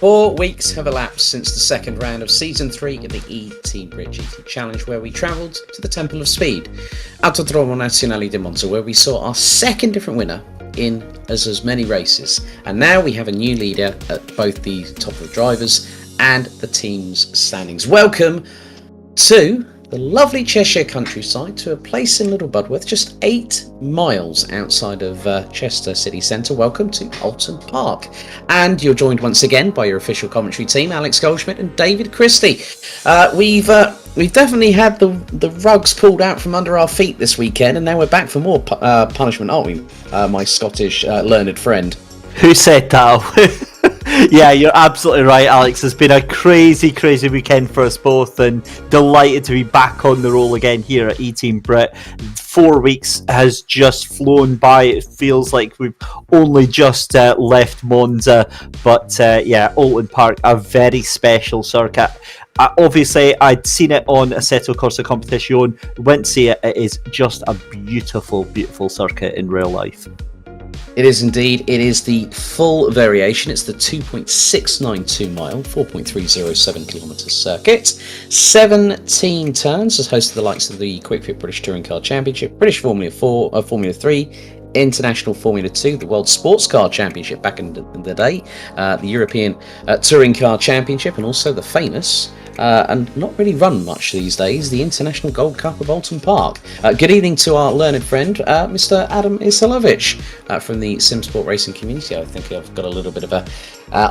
4 weeks have elapsed since the second round of Season 3 of the eTeam BRIT GT Challenge, where we travelled to the Temple of Speed, Autodromo Nazionale di Monza, where we saw our second different winner in as many races. And now we have a new leader at both the top of the drivers and the team's standings. Welcome to the lovely Cheshire countryside, to a place in Little Budworth, just 8 miles outside of Chester city centre. Welcome to Oulton Park. And you're joined once again by your official commentary team, Alex Goldschmidt and David Christie. We've definitely had the rugs pulled out from under our feet this weekend, and now we're back for more punishment, aren't we, my Scottish learned friend? Who said that? Yeah, you're absolutely right, Alex. It's been a crazy weekend for us both, and delighted to be back on the roll again here at eTeam BRIT. 4 weeks has just flown by. It feels like we've only just left Monza, but yeah, Oulton Park, a very special circuit. Obviously, I'd seen it on Assetto Corsa Competition, went to see it. It is just a beautiful circuit in real life. It is indeed. It is the full variation. It's the 2.692 mile, 4.307 kilometre circuit. 17 turns, as host of the likes of the Quick Fit British Touring Car Championship, British Formula 3, International Formula 2, the World Sports Car Championship back in the day, the European Touring Car Championship, and also the famous, and not really run much these days, the International Gold Cup of Oulton Park. Good evening to our learned friend, Mr. Adam Isilovic from the Simsport racing community. I think I've got a little bit of a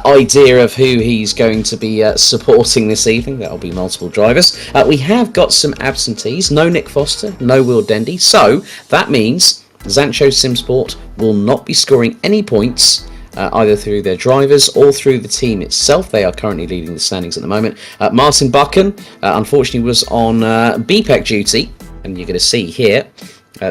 idea of who he's going to be supporting this evening. That'll be multiple drivers. We have got some absentees. No Nick Foster, no Will Dendy. So that means Zansho Simport will not be scoring any points either through their drivers or through the team itself. They are currently leading the standings at the moment. Martin Buchan, unfortunately, was on BPEC duty, and you're going to see here.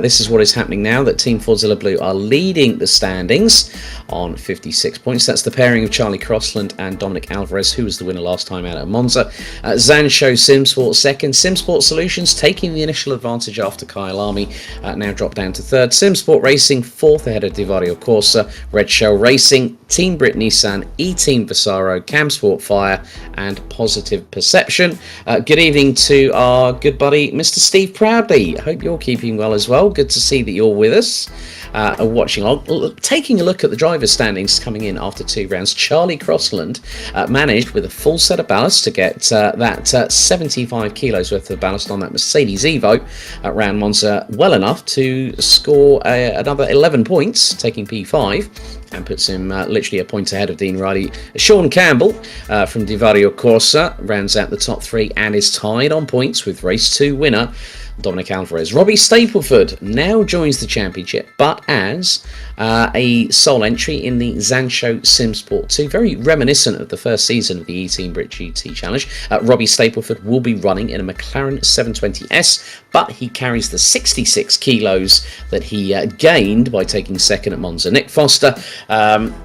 This is what is happening now, that Team Fordzilla Blue are leading the standings on 56 points. That's the pairing of Charlie Crossland and Dominik Alvarez, who was the winner last time out at Monza. Zansho Simsport second. Simport Solutions taking the initial advantage after Kyalami, now dropped down to third. Simsport Racing fourth ahead of Divario Corsa. Red Shell Racing, Team BRIT Nissan, eTeam Vasaro, Campbell Fire, and Positive Perception. Good evening to our good buddy, Mr. Steve Proudley. I hope you're keeping well as well. Good to see that you're with us, watching on. Taking a look at the driver's standings coming in after 2 rounds. Charlie Crossland managed with a full set of ballast to get that 75 kilos worth of ballast on that Mercedes Evo at round Monza well enough to score another 11 points, taking P5. And puts him literally a point ahead of Dean Riley. Sean Campbell from Divario Corsa rounds out the top 3 and is tied on points with race 2 winner Dominik Alvarez. Robbie Stapleford now joins the championship, but as a sole entry in the Zansho Simsport 2, very reminiscent of the first season of the eTeam BRIT GT Challenge. Robbie Stapleford will be running in a McLaren 720S, but he carries the 66 kilos that he gained by taking second at Monza. Nick Foster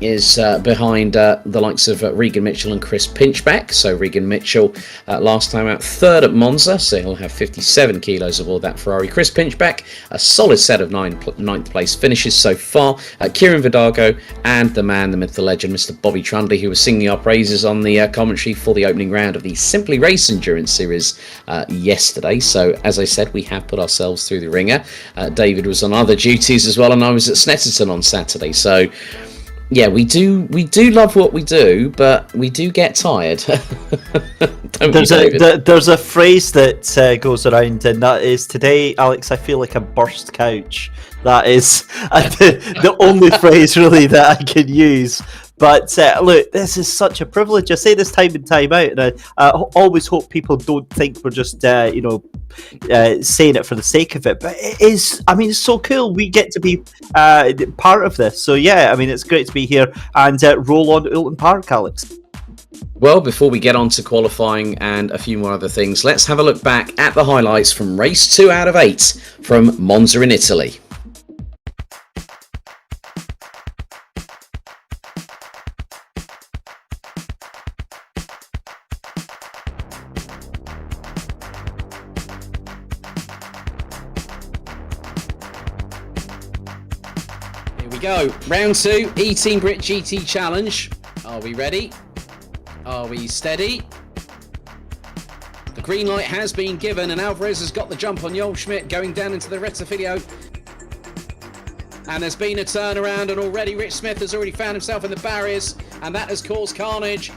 is behind the likes of Regan Mitchell and Chris Pinchback. So Regan Mitchell last time out third at Monza, so he'll have 57 kilos aboard that Ferrari. Chris Pinchback, a solid set of ninth place finishes so far. Kieran Vidago and the man, the myth, the legend, Mr. Bobby Trundley, who was singing our praises on the commentary for the opening round of the Simply Race Endurance Series yesterday. So as I said, we have put ourselves through the ringer. David was on other duties as well, and I was at Snetterton on Saturday. So yeah, we do love what we do, but we do get tired. There's a phrase that goes around, and that is, today, Alex, I feel like a burst couch. That is the only phrase really that I can use. But look, this is such a privilege. I say this time and time out, and I always hope people don't think we're just saying it for the sake of it. But it is, I mean, it's so cool. We get to be part of this. So yeah, I mean, it's great to be here and roll on to Oulton Park, Alex. Well, before we get on to qualifying and a few more other things, let's have a look back at the highlights from race 2 out of 8 from Monza in Italy. Here we go. Round 2, eTeam BRIT GT Challenge. Are we ready? Are we steady? The green light has been given, and Alvarez has got the jump on Joel Schmidt going down into the Rettifilio. And there's been a turnaround, and already Rich Smith has already found himself in the barriers, and that has caused carnage.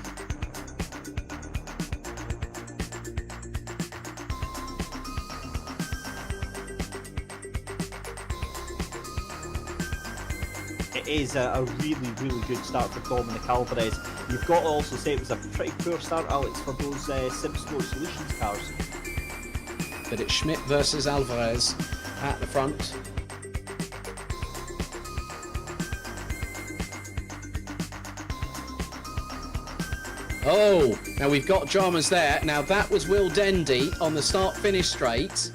It is a really, really good start for Dominik Alvarez. You've got to also say it was a pretty poor start, Alex, for those Simsport Solutions cars. But it's Schmidt versus Alvarez at the front. Oh, now we've got Jarmas there. Now that was Will Dendy on the start-finish straight.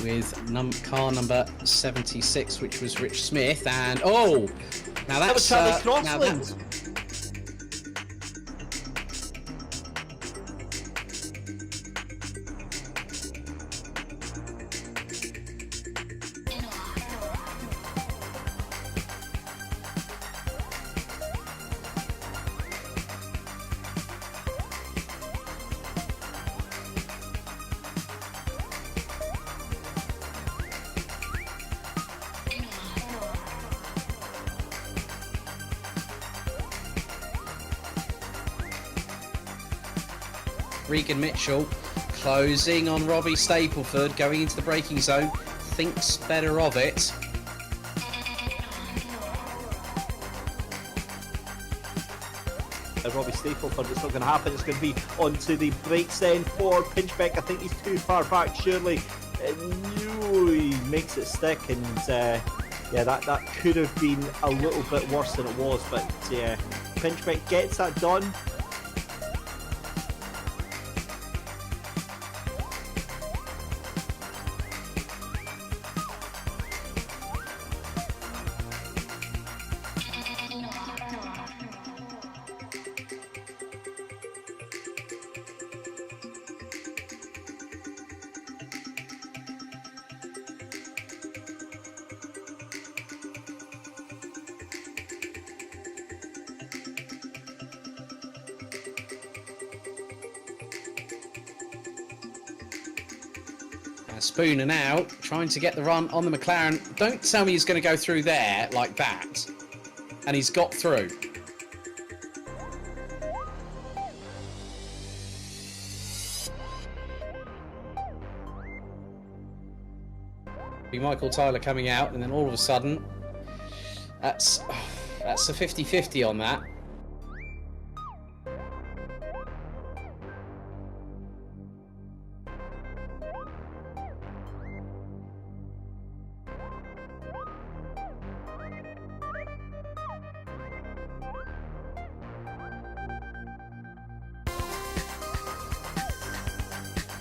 With car number 76, which was Rich Smith, and oh, now that was Charlie Crossland. Regan Mitchell closing on Robbie Stapleford, going into the braking zone, thinks better of it. Robbie Stapleford, it's not going to happen. It's going to be onto the brakes then for Pinchbeck. I think he's too far back, surely. No, he makes it stick, and yeah, that could have been a little bit worse than it was, but yeah, Pinchbeck gets that done. Spooning out, trying to get the run on the McLaren. Don't tell me he's going to go through there like that. And he's got through. Be Michael Tyler coming out, and then all of a sudden, that's a 50-50 on that.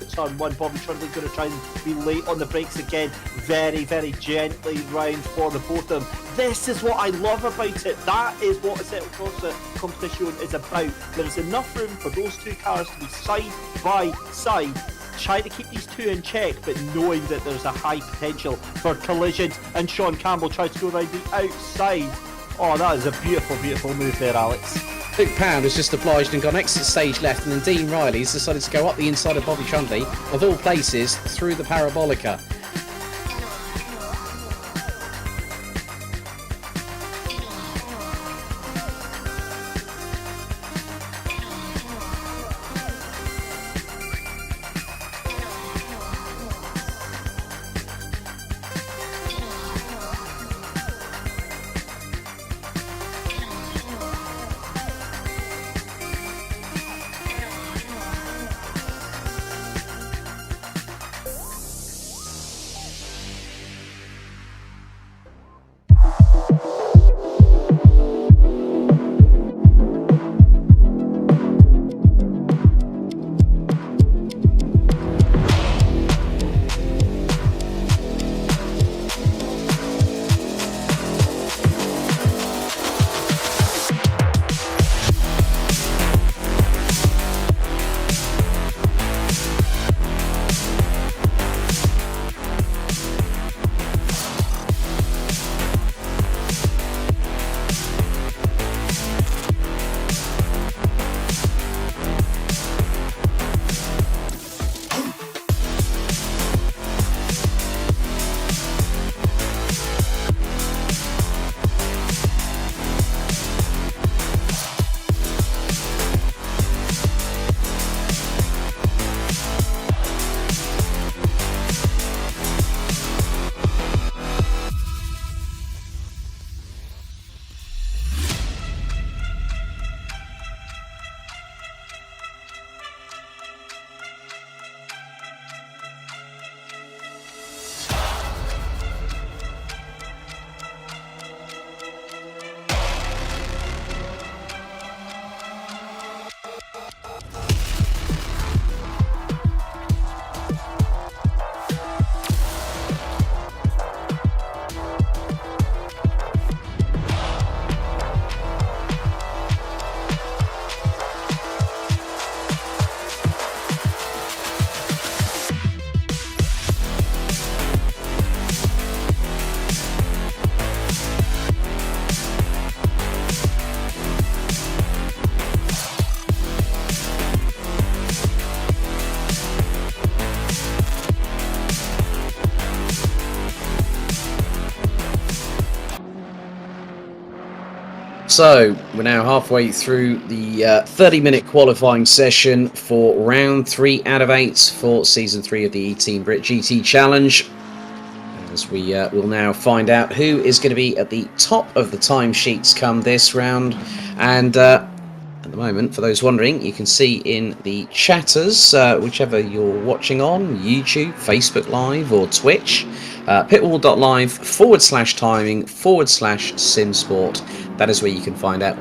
Turn one, Bobby Trundle's going to try and be late on the brakes again, very, very gently round for the both of them. This is what I love about it. That is what a Settle Corsa competition is about. There's enough room for those two cars to be side by side, try to keep these two in check, but knowing that there's a high potential for collisions, and Sean Campbell tries to go around the outside. Oh, that is a beautiful, beautiful move there, Alex. Luke Pound has just obliged and gone exit stage left, and then Dean Riley's decided to go up the inside of Bobby Trundley, of all places, through the Parabolica. So we're now halfway through the 30-minute qualifying session for round 3 out of 8 for season 3 of the eTeam BRIT GT Challenge. As we will now find out who is going to be at the top of the timesheets come this round. And at the moment, for those wondering, you can see in the chatters, whichever you're watching on, YouTube, Facebook Live or Twitch, pitwall.live/timing/Simsport. That is where you can find out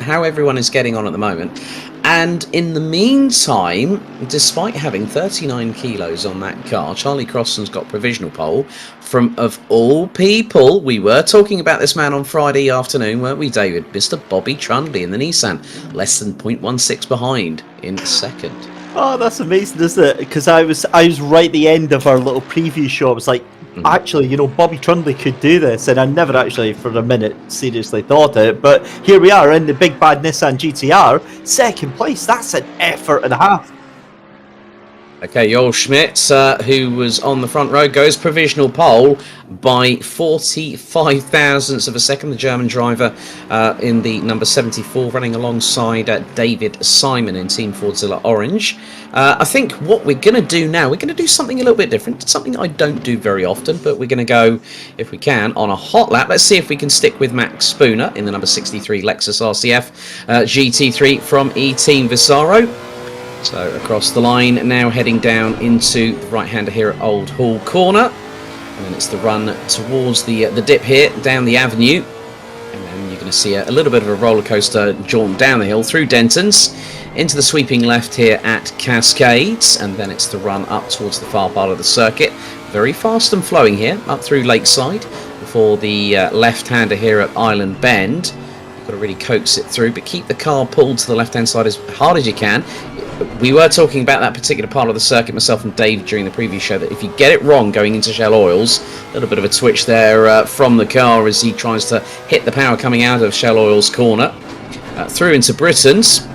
how everyone is getting on at the moment. And in the meantime, despite having 39 kilos on that car, Charlie Crossland's got provisional pole from, of all people, we were talking about this man on Friday afternoon, weren't we, David? Mr. Bobby Trundley in the Nissan, less than 0.16 behind in second. Oh, that's amazing, isn't it? Because I was right at the end of our little preview show. I was like, actually, you know, Bobby Trundley could do this, and I never actually for a minute seriously thought it, but here we are in the big bad Nissan GTR, second place. That's an effort and a half. Okay, Joel Schmidt, who was on the front row, goes provisional pole by 45 thousandths of a second. The German driver in the number 74, running alongside David Simon in Team Fordzilla Orange. I think what we're going to do now, we're going to do something a little bit different, something I don't do very often, but we're going to go, if we can, on a hot lap. Let's see if we can stick with Max Spooner in the number 63 Lexus RCF GT3 from eTeam Visaro. So across the line, now heading down into the right-hander here at Old Hall Corner. And then it's the run towards the dip here, down the avenue. And then you're going to see a little bit of a roller coaster jaunt down the hill through Denton's, into the sweeping left here at Cascades. And then it's the run up towards the far part of the circuit. Very fast and flowing here, up through Lakeside, before the left-hander here at Island Bend. You've got to really coax it through, but keep the car pulled to the left-hand side as hard as you can. We were talking about that particular part of the circuit, myself and Dave, during the previous show, that if you get it wrong going into Shell Oils, a little bit of a twitch there from the car as he tries to hit the power coming out of Shell Oils corner. Through into Britain's.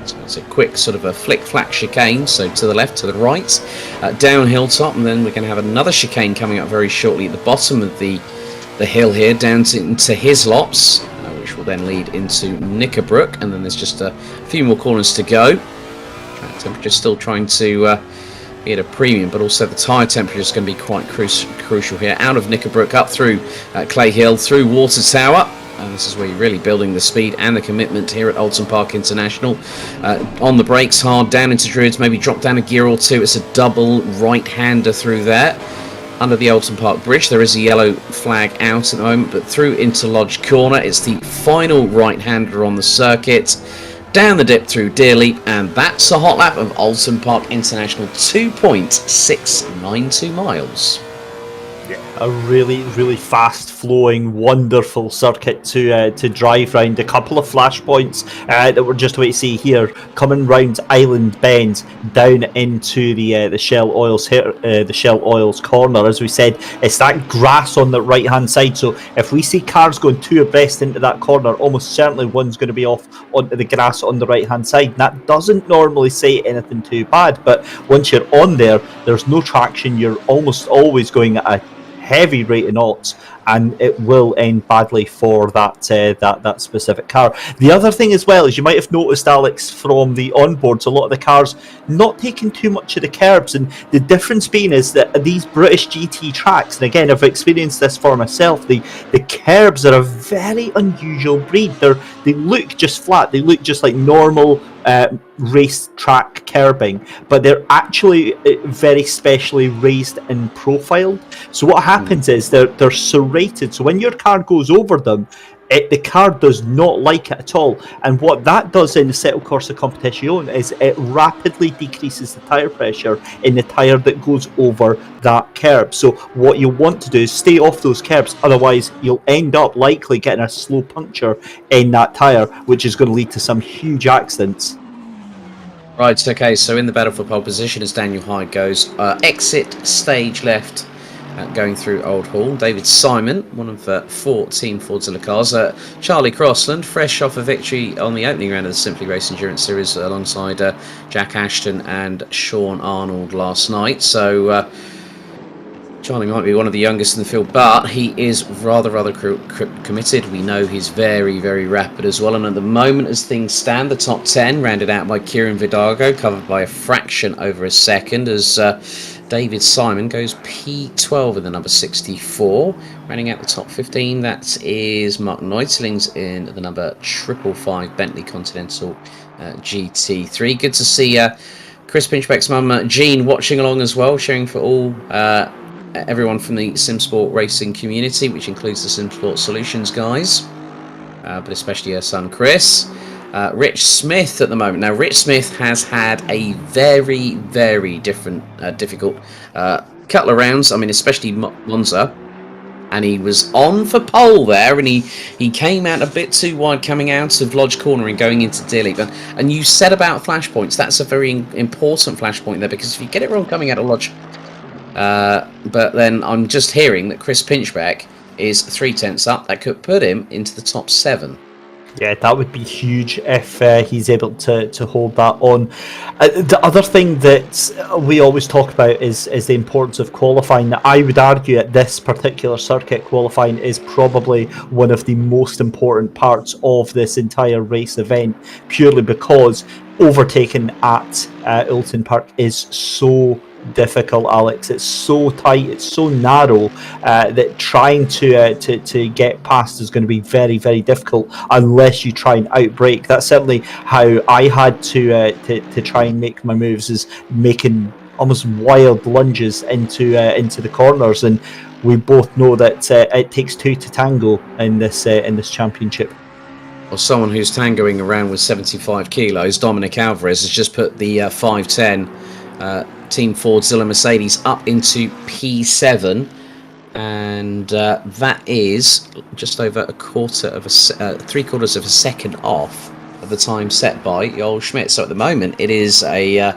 So it's a quick sort of a flick-flack chicane, so to the left, to the right, down hilltop, and then we're going to have another chicane coming up very shortly at the bottom of the hill here, down into Hislops, which will then lead into Knickerbrook, and then there's just a few more corners to go. Temperature still trying to be at a premium, but also the tyre temperature is going to be quite crucial here. Out of Knickerbrook, up through Clay Hill, through Water Tower, and this is where you're really building the speed and the commitment here at Oulton Park International. On the brakes hard, down into Druids, maybe drop down a gear or two. It's a double right-hander through there. Under the Oulton Park Bridge, there is a yellow flag out at the moment, but through into Lodge Corner, it's the final right-hander on the circuit. Down the dip through Deerleap, and that's a hot lap of Oulton Park International, 2.692 miles. A really, really fast-flowing, wonderful circuit to drive round. A couple of flashpoints that we're just about to see here, coming round Island Bend down into the Shell Oils here, the Shell Oils corner. As we said, it's that grass on the right-hand side. So if we see cars going two abreast into that corner, almost certainly one's going to be off onto the grass on the right-hand side. And that doesn't normally say anything too bad, but once you're on there, there's no traction. You're almost always going at a heavy rate of knots, and it will end badly for that specific car. The other thing as well is, you might have noticed, Alex, from the onboards, a lot of the cars not taking too much of the curbs, and the difference being is that these British GT tracks, and again, I've experienced this for myself, the curbs are a very unusual breed. They look just flat, they look just like normal race track curbing, but they're actually very specially raised and profiled. So what happens is they're serrated, so when your car goes over them, the car does not like it at all. And what that does in the Settle Corsa Competition is it rapidly decreases the tyre pressure in the tyre that goes over that curb. So what you want to do is stay off those curbs, otherwise you'll end up likely getting a slow puncture in that tyre, which is going to lead to some huge accidents. Right, okay, so in the battle for pole position as Daniel Hyde goes, exit stage left, going through Old Hall. David Simon, one of 4 Team Fordzilla cars. Charlie Crossland, fresh off a victory on the opening round of the Simply Race Endurance Series alongside Jack Ashton and Sean Arnold last night. So Charlie might be one of the youngest in the field, but he is rather committed. We know he's very, very rapid as well. And at the moment, as things stand, the top 10 rounded out by Kieran Vidago, covered by a fraction over a second, as David Simon goes P12 in the number 64. Rounding out the top 15, that is Mark Neutlings in the number 555 Bentley Continental GT3. Good to see Chris Pinchbeck's mum, Jean, watching along as well, sharing for all everyone from the Simsport racing community, which includes the Simsport Solutions guys, but especially her son Chris. Rich Smith at the moment. Now, Rich Smith has had a very, very difficult couple of rounds. I mean, especially Monza, and he was on for pole there, and he came out a bit too wide coming out of Lodge Corner and going into Deer Leap. And you said about flashpoints, that's a very important flashpoint there, because if you get it wrong coming out of Lodge, but then I'm just hearing that Chris Pinchbeck is 0.3 up. That could put him into the top 7. Yeah, that would be huge if he's able to hold that on. The other thing that we always talk about is the importance of qualifying. Now, I would argue at this particular circuit, qualifying is probably one of the most important parts of this entire race event, purely because overtaking at Oulton Park is so difficult, Alex. It's so tight, it's so narrow that trying to get past is going to be very, very difficult unless you try and outbrake. That's certainly how I had to try and make my moves, is making almost wild lunges into the corners, and we both know that it takes two to tango in this championship. Well, someone who's tangoing around with 75 kilos, Dominik Alvarez, has just put the 510 Team Fordzilla Mercedes up into P7, and that is just over three-quarters of a second off of the time set by Joel Schmidt. So at the moment it is a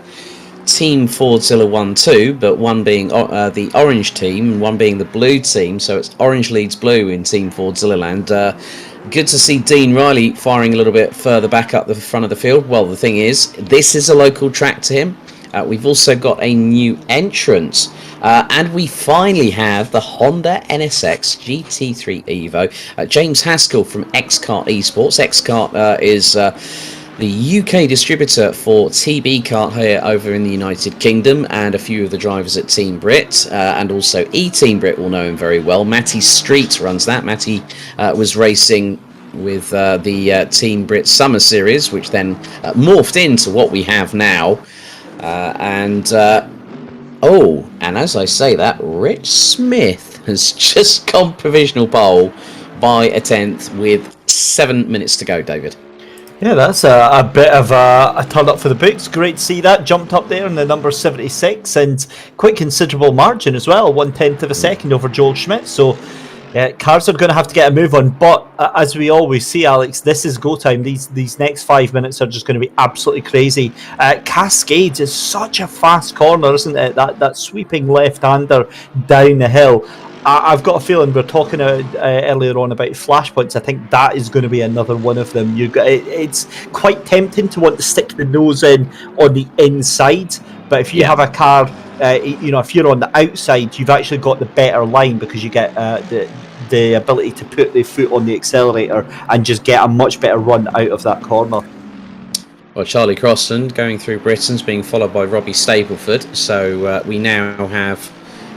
Team Fordzilla 1-2, but one being the orange team and one being the blue team, so it's orange leads blue in Team Fordzilla land. Good to see Dean Riley firing a little bit further back up the front of the field. Well, the thing is, this is a local track to him. We've also got a new entrant, and we finally have the Honda NSX GT3 Evo. James Haskell from X-Kart Esports. X-Kart is the UK distributor for TB Kart here over in the United Kingdom, and a few of the drivers at Team BRIT, and also eTeam BRIT will know him very well. Matty Street runs that. Matty was racing with the Team BRIT Summer Series, which then morphed into what we have now. And as I say that, Rich Smith has just gone provisional pole by a tenth with 7 minutes to go, David. Yeah, that's a bit of a turn up for the books. Great to see that. Jumped up there in the number 76, and quite considerable margin as well, 1/10 of a second over Joel Schmidt. So cars are going to have to get a move on, but as we always see, Alex, this is go time. These next 5 minutes are just going to be absolutely crazy. Cascades is such a fast corner, isn't it? That sweeping left-hander down the hill. I've got a feeling we're talking earlier on about flashpoints. I think that is going to be another one of them. It's quite tempting to want to stick the nose in on the inside, but if you have a car, if you're on the outside, you've actually got the better line, because you get the ability to put the foot on the accelerator and just get a much better run out of that corner. Well, Charlie Crossland going through Britain's being followed by Robbie Stapleford, so we now have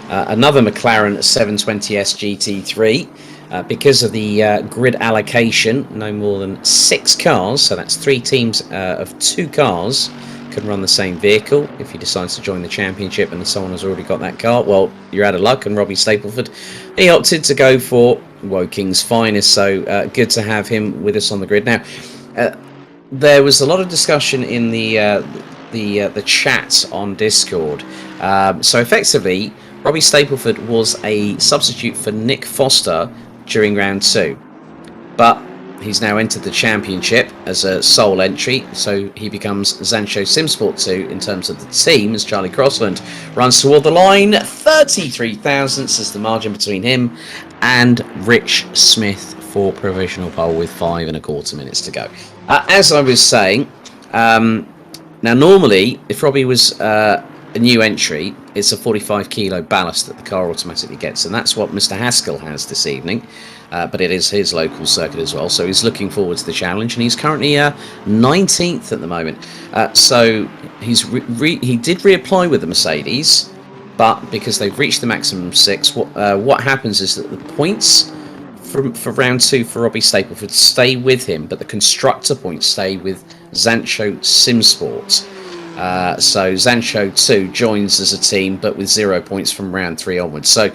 another McLaren 720S GT3. Because of the grid allocation, no more than 6 cars, so that's 3 teams of 2 cars can run the same vehicle. If he decides to join the championship and someone has already got that car, well, you're out of luck. And Robbie Stapleford, he opted to go for Woking's finest, so good to have him with us on the grid. Now, there was a lot of discussion in the chat on Discord. So effectively, Robbie Stapleford was a substitute for Nick Foster during round 2, but he's now entered the championship as a sole entry, so he becomes Zansho Simport 2 in terms of the team, as Charlie Crossland runs toward the line. 33 thousandths is the margin between him and Rich Smith for provisional pole with 5 1/4 minutes to go. As I was saying, now normally if Robbie was a new entry, it's a 45 kilo ballast that the car automatically gets, and that's what Mr. Haskell has this evening. But it is his local circuit as well, so he's looking forward to the challenge, and he's currently 19th at the moment. So he did reapply with the Mercedes, but because they've reached the maximum 6, what happens is that the points for round 2 for Robbie Stapleford stay with him, but the constructor points stay with Zansho Simsport. So Zansho 2 joins as a team, but with 0 points from round 3 onwards. So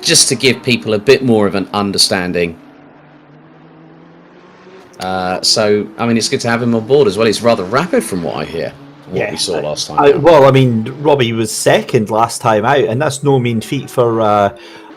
just to give people a bit more of an understanding. So, I mean, it's good to have him on board as well. He's rather rapid from what I hear, we saw last time. Well, I mean, Robbie was second last time out, and that's no mean feat for...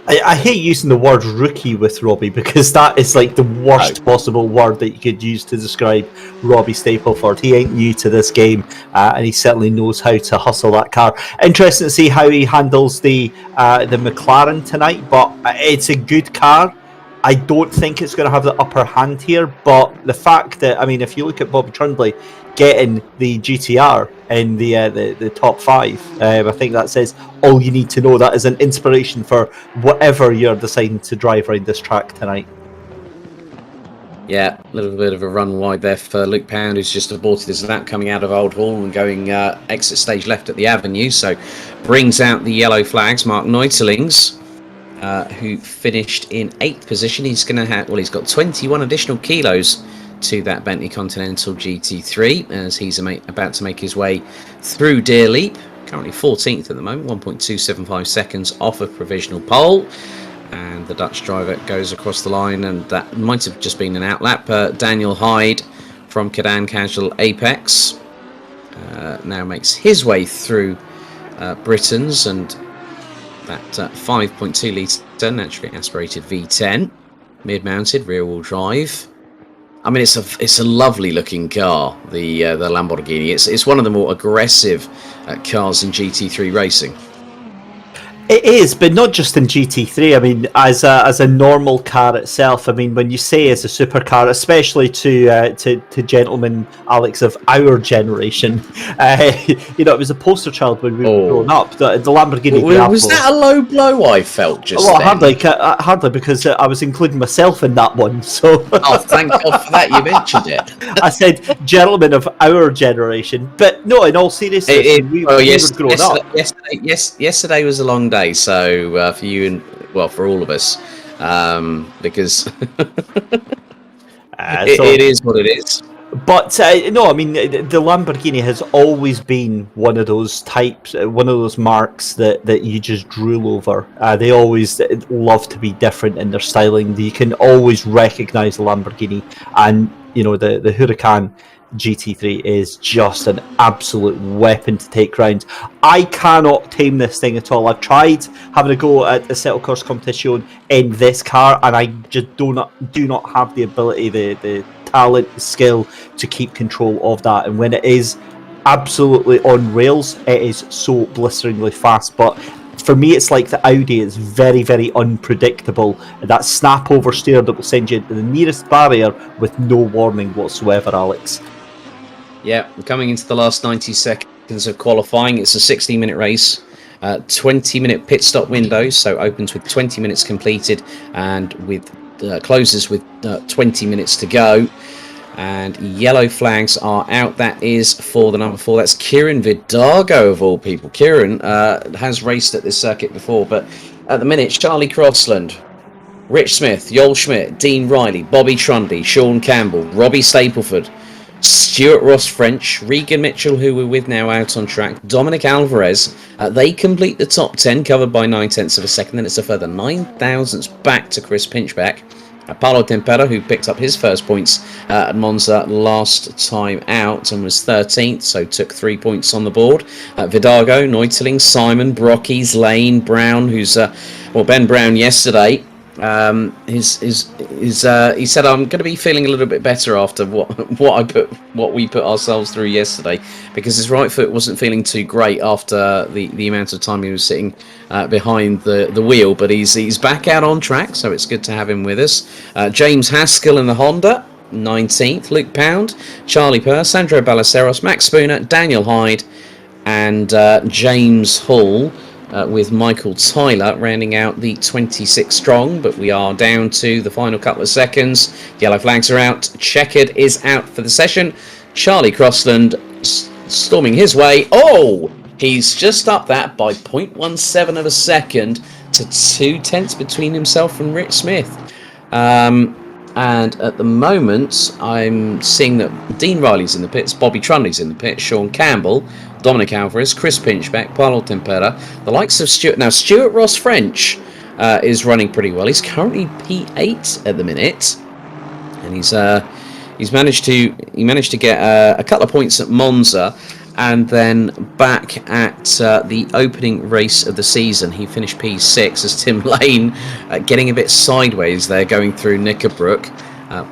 I hate using the word rookie with Robbie, because that is like the worst possible word that you could use to describe Robbie Stapleford. He ain't new to this game, and he certainly knows how to hustle that car. Interesting to see how he handles the McLaren tonight, but it's a good car. I don't think it's going to have the upper hand here, but the fact that, I mean, if you look at Bobby Trundley getting the GTR in the top 5, I think that says all you need to know. That is an inspiration for whatever you're deciding to drive around this track tonight. Yeah, a little bit of a run wide there for Luke Pound, who's just aborted his lap coming out of Old Hall and going exit stage left at the Avenue. So brings out the yellow flags. Mark Neutelings, who finished in 8th position. He's going to have, well, he's got 21 additional kilos to that Bentley Continental GT3 as he's about to make his way through Deer Leap. Currently 14th at the moment, 1.275 seconds off of provisional pole. And the Dutch driver goes across the line, and that might have just been an outlap. Daniel Hyde from Cadan Casual Apex now makes his way through Britain's, and that 5.2 litre naturally aspirated V10, mid-mounted rear-wheel drive. I mean, it's a lovely looking car, the Lamborghini. It's one of the more aggressive cars in GT3 racing. It is, but not just in GT3. I mean, as a normal car itself. I mean, when you say as a supercar, especially to gentlemen, Alex, of our generation, you know, it was a poster child when we were growing up. The Lamborghini Diablo. Was that a low blow? I felt just. Well, then? hardly, because I was including myself in that one. So. Oh, thank God for that! You mentioned it. I said gentlemen of our generation, but no. In all seriousness, we were growing up. Yesterday was a long day. So for you and, well, for all of us, because it is what it is. But no, I mean, the Lamborghini has always been one of those types, one of those marks that you just drool over. They always love to be different in their styling. You can always recognise the Lamborghini, and you know the Huracan GT3 is just an absolute weapon to take round. I cannot tame this thing at all. I've tried having a go at the Settle Course competition in this car, and I just do not have the ability, the talent, the skill to keep control of that. And when it is absolutely on rails, it is so blisteringly fast. But for me, it's like the Audi. It's very, very unpredictable. That snap oversteer that will send you to the nearest barrier with no warning whatsoever, Alex. Yeah, coming into the last 90 seconds of qualifying. It's a 60-minute race, 20-minute pit stop window, so opens with 20 minutes completed and with closes with 20 minutes to go. And yellow flags are out. That is for the number 4. That's Kieran Vidago, of all people. Kieran has raced at this circuit before, but at the minute, Charlie Crossland, Rich Smith, Joel Schmidt, Dean Riley, Bobby Trundy, Sean Campbell, Robbie Stapleford, Stuart Ross French, Regan Mitchell, who we're with now out on track, Dominik Alvarez, they complete the top 10, covered by 9/10 of a second. Then it's a further 9,000ths back to Chris Pinchback. Paolo Tempera, who picked up his first points at Monza last time out and was 13th, so took 3 points on the board. Vidago, Neuteling, Simon, Brockies, Lane, Brown, who's Ben Brown yesterday. He said, I'm going to be feeling a little bit better after what we put ourselves through yesterday, because his right foot wasn't feeling too great after the amount of time he was sitting behind the wheel, but he's back out on track, so it's good to have him with us. James Haskell in the Honda, 19th, Luke Pound, Charlie Purr, Sandro Ballesteros, Max Spooner, Daniel Hyde, and James Hall with Michael Tyler rounding out the 26 strong, but we are down to the final couple of seconds. Yellow flags are out. Checkered is out for the session. Charlie Crossland storming his way. Oh, he's just up that by 0.17 of a second to 2/10 between himself and Rich Smith. And at the moment, I'm seeing that Dean Riley's in the pits, Bobby Trunley's in the pits, Sean Campbell, Dominik Alvarez, Chris Pinchbeck, Paulo Tempera, the likes of Stuart. Now, Stuart Ross French is running pretty well. He's currently P8 at the minute, and he's managed to get a couple of points at Monza. And then back at the opening race of the season, he finished P6 as Tim Lane getting a bit sideways there going through Knickerbrook.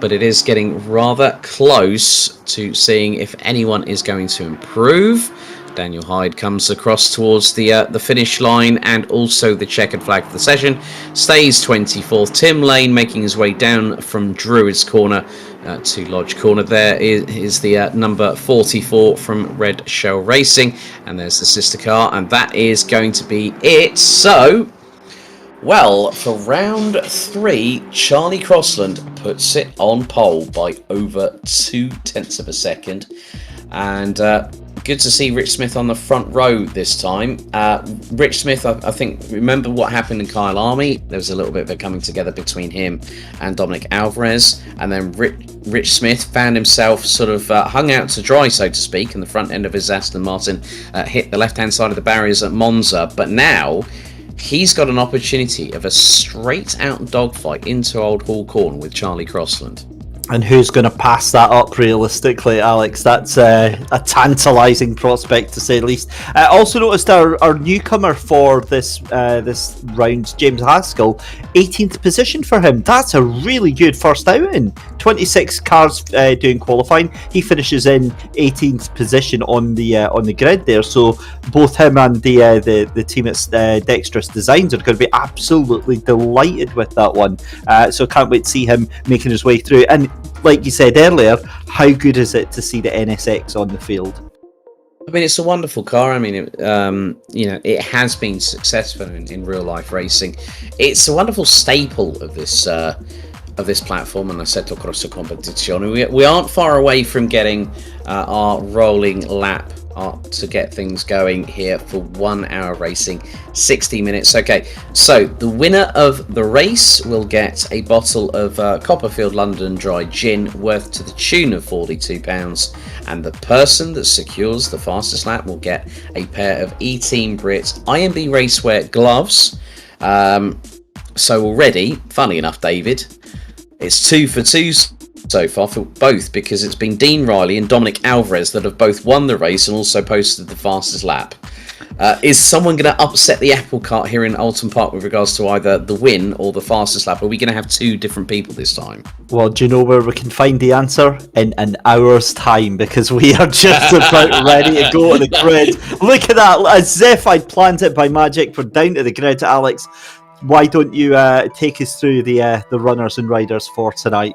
But it is getting rather close to seeing if anyone is going to improve. Daniel Hyde comes across towards the finish line, and also the checkered flag for the session. Stays 24th. Tim Lane making his way down from Druids Corner to Lodge Corner. There is the number 44 from Red Shell Racing, and there's the sister car, and that is going to be it. So, well, for round 3, Charlie Crossland puts it on pole by over 2/10 of a second, and good to see Rich Smith on the front row this time. Rich Smith, I think, remember what happened in Kyalami? There was a little bit of a coming together between him and Dominik Alvarez, and then Rich Smith found himself sort of hung out to dry, so to speak, and the front end of his Aston Martin hit the left-hand side of the barriers at Monza, but now he's got an opportunity of a straight-out dogfight into Old Hall Corner with Charlie Crossland. And who's going to pass that up realistically, Alex? That's a tantalising prospect, to say the least. I also noticed our newcomer for this round, James Haskell, 18th position for him. That's a really good first outing. 26 cars doing qualifying. He finishes in 18th position on the grid there. So both him and the team at Dexterous Designs are going to be absolutely delighted with that one. So can't wait to see him making his way through. And like you said earlier, how good is it to see the NSX on the field? I mean, it's a wonderful car. I mean, it has been successful in real life racing. It's a wonderful staple of this platform, and I said to Corsa Competizione. We aren't far away from getting our rolling lap to get things going here for 1 hour racing, 60 minutes. Okay, so the winner of the race will get a bottle of Copperfield London Dry Gin worth to the tune of £42, and the person that secures the fastest lap will get a pair of eTeam BRIT IMB Racewear gloves. So already, funny enough, David, it's 2 for 2 so far for both, because it's been Dean Riley and Dominik Alvarez that have both won the race and also posted the fastest lap. Is someone going to upset the apple cart here in Oulton Park with regards to either the win or the fastest lap? Are we going to have 2 different people this time? Well, do you know where we can find the answer? In an hour's time, because we are just about ready to go to the grid. Look at that, as if I'd planned it by magic. We're down to the grid. Alex, why don't you take us through the runners and riders for tonight?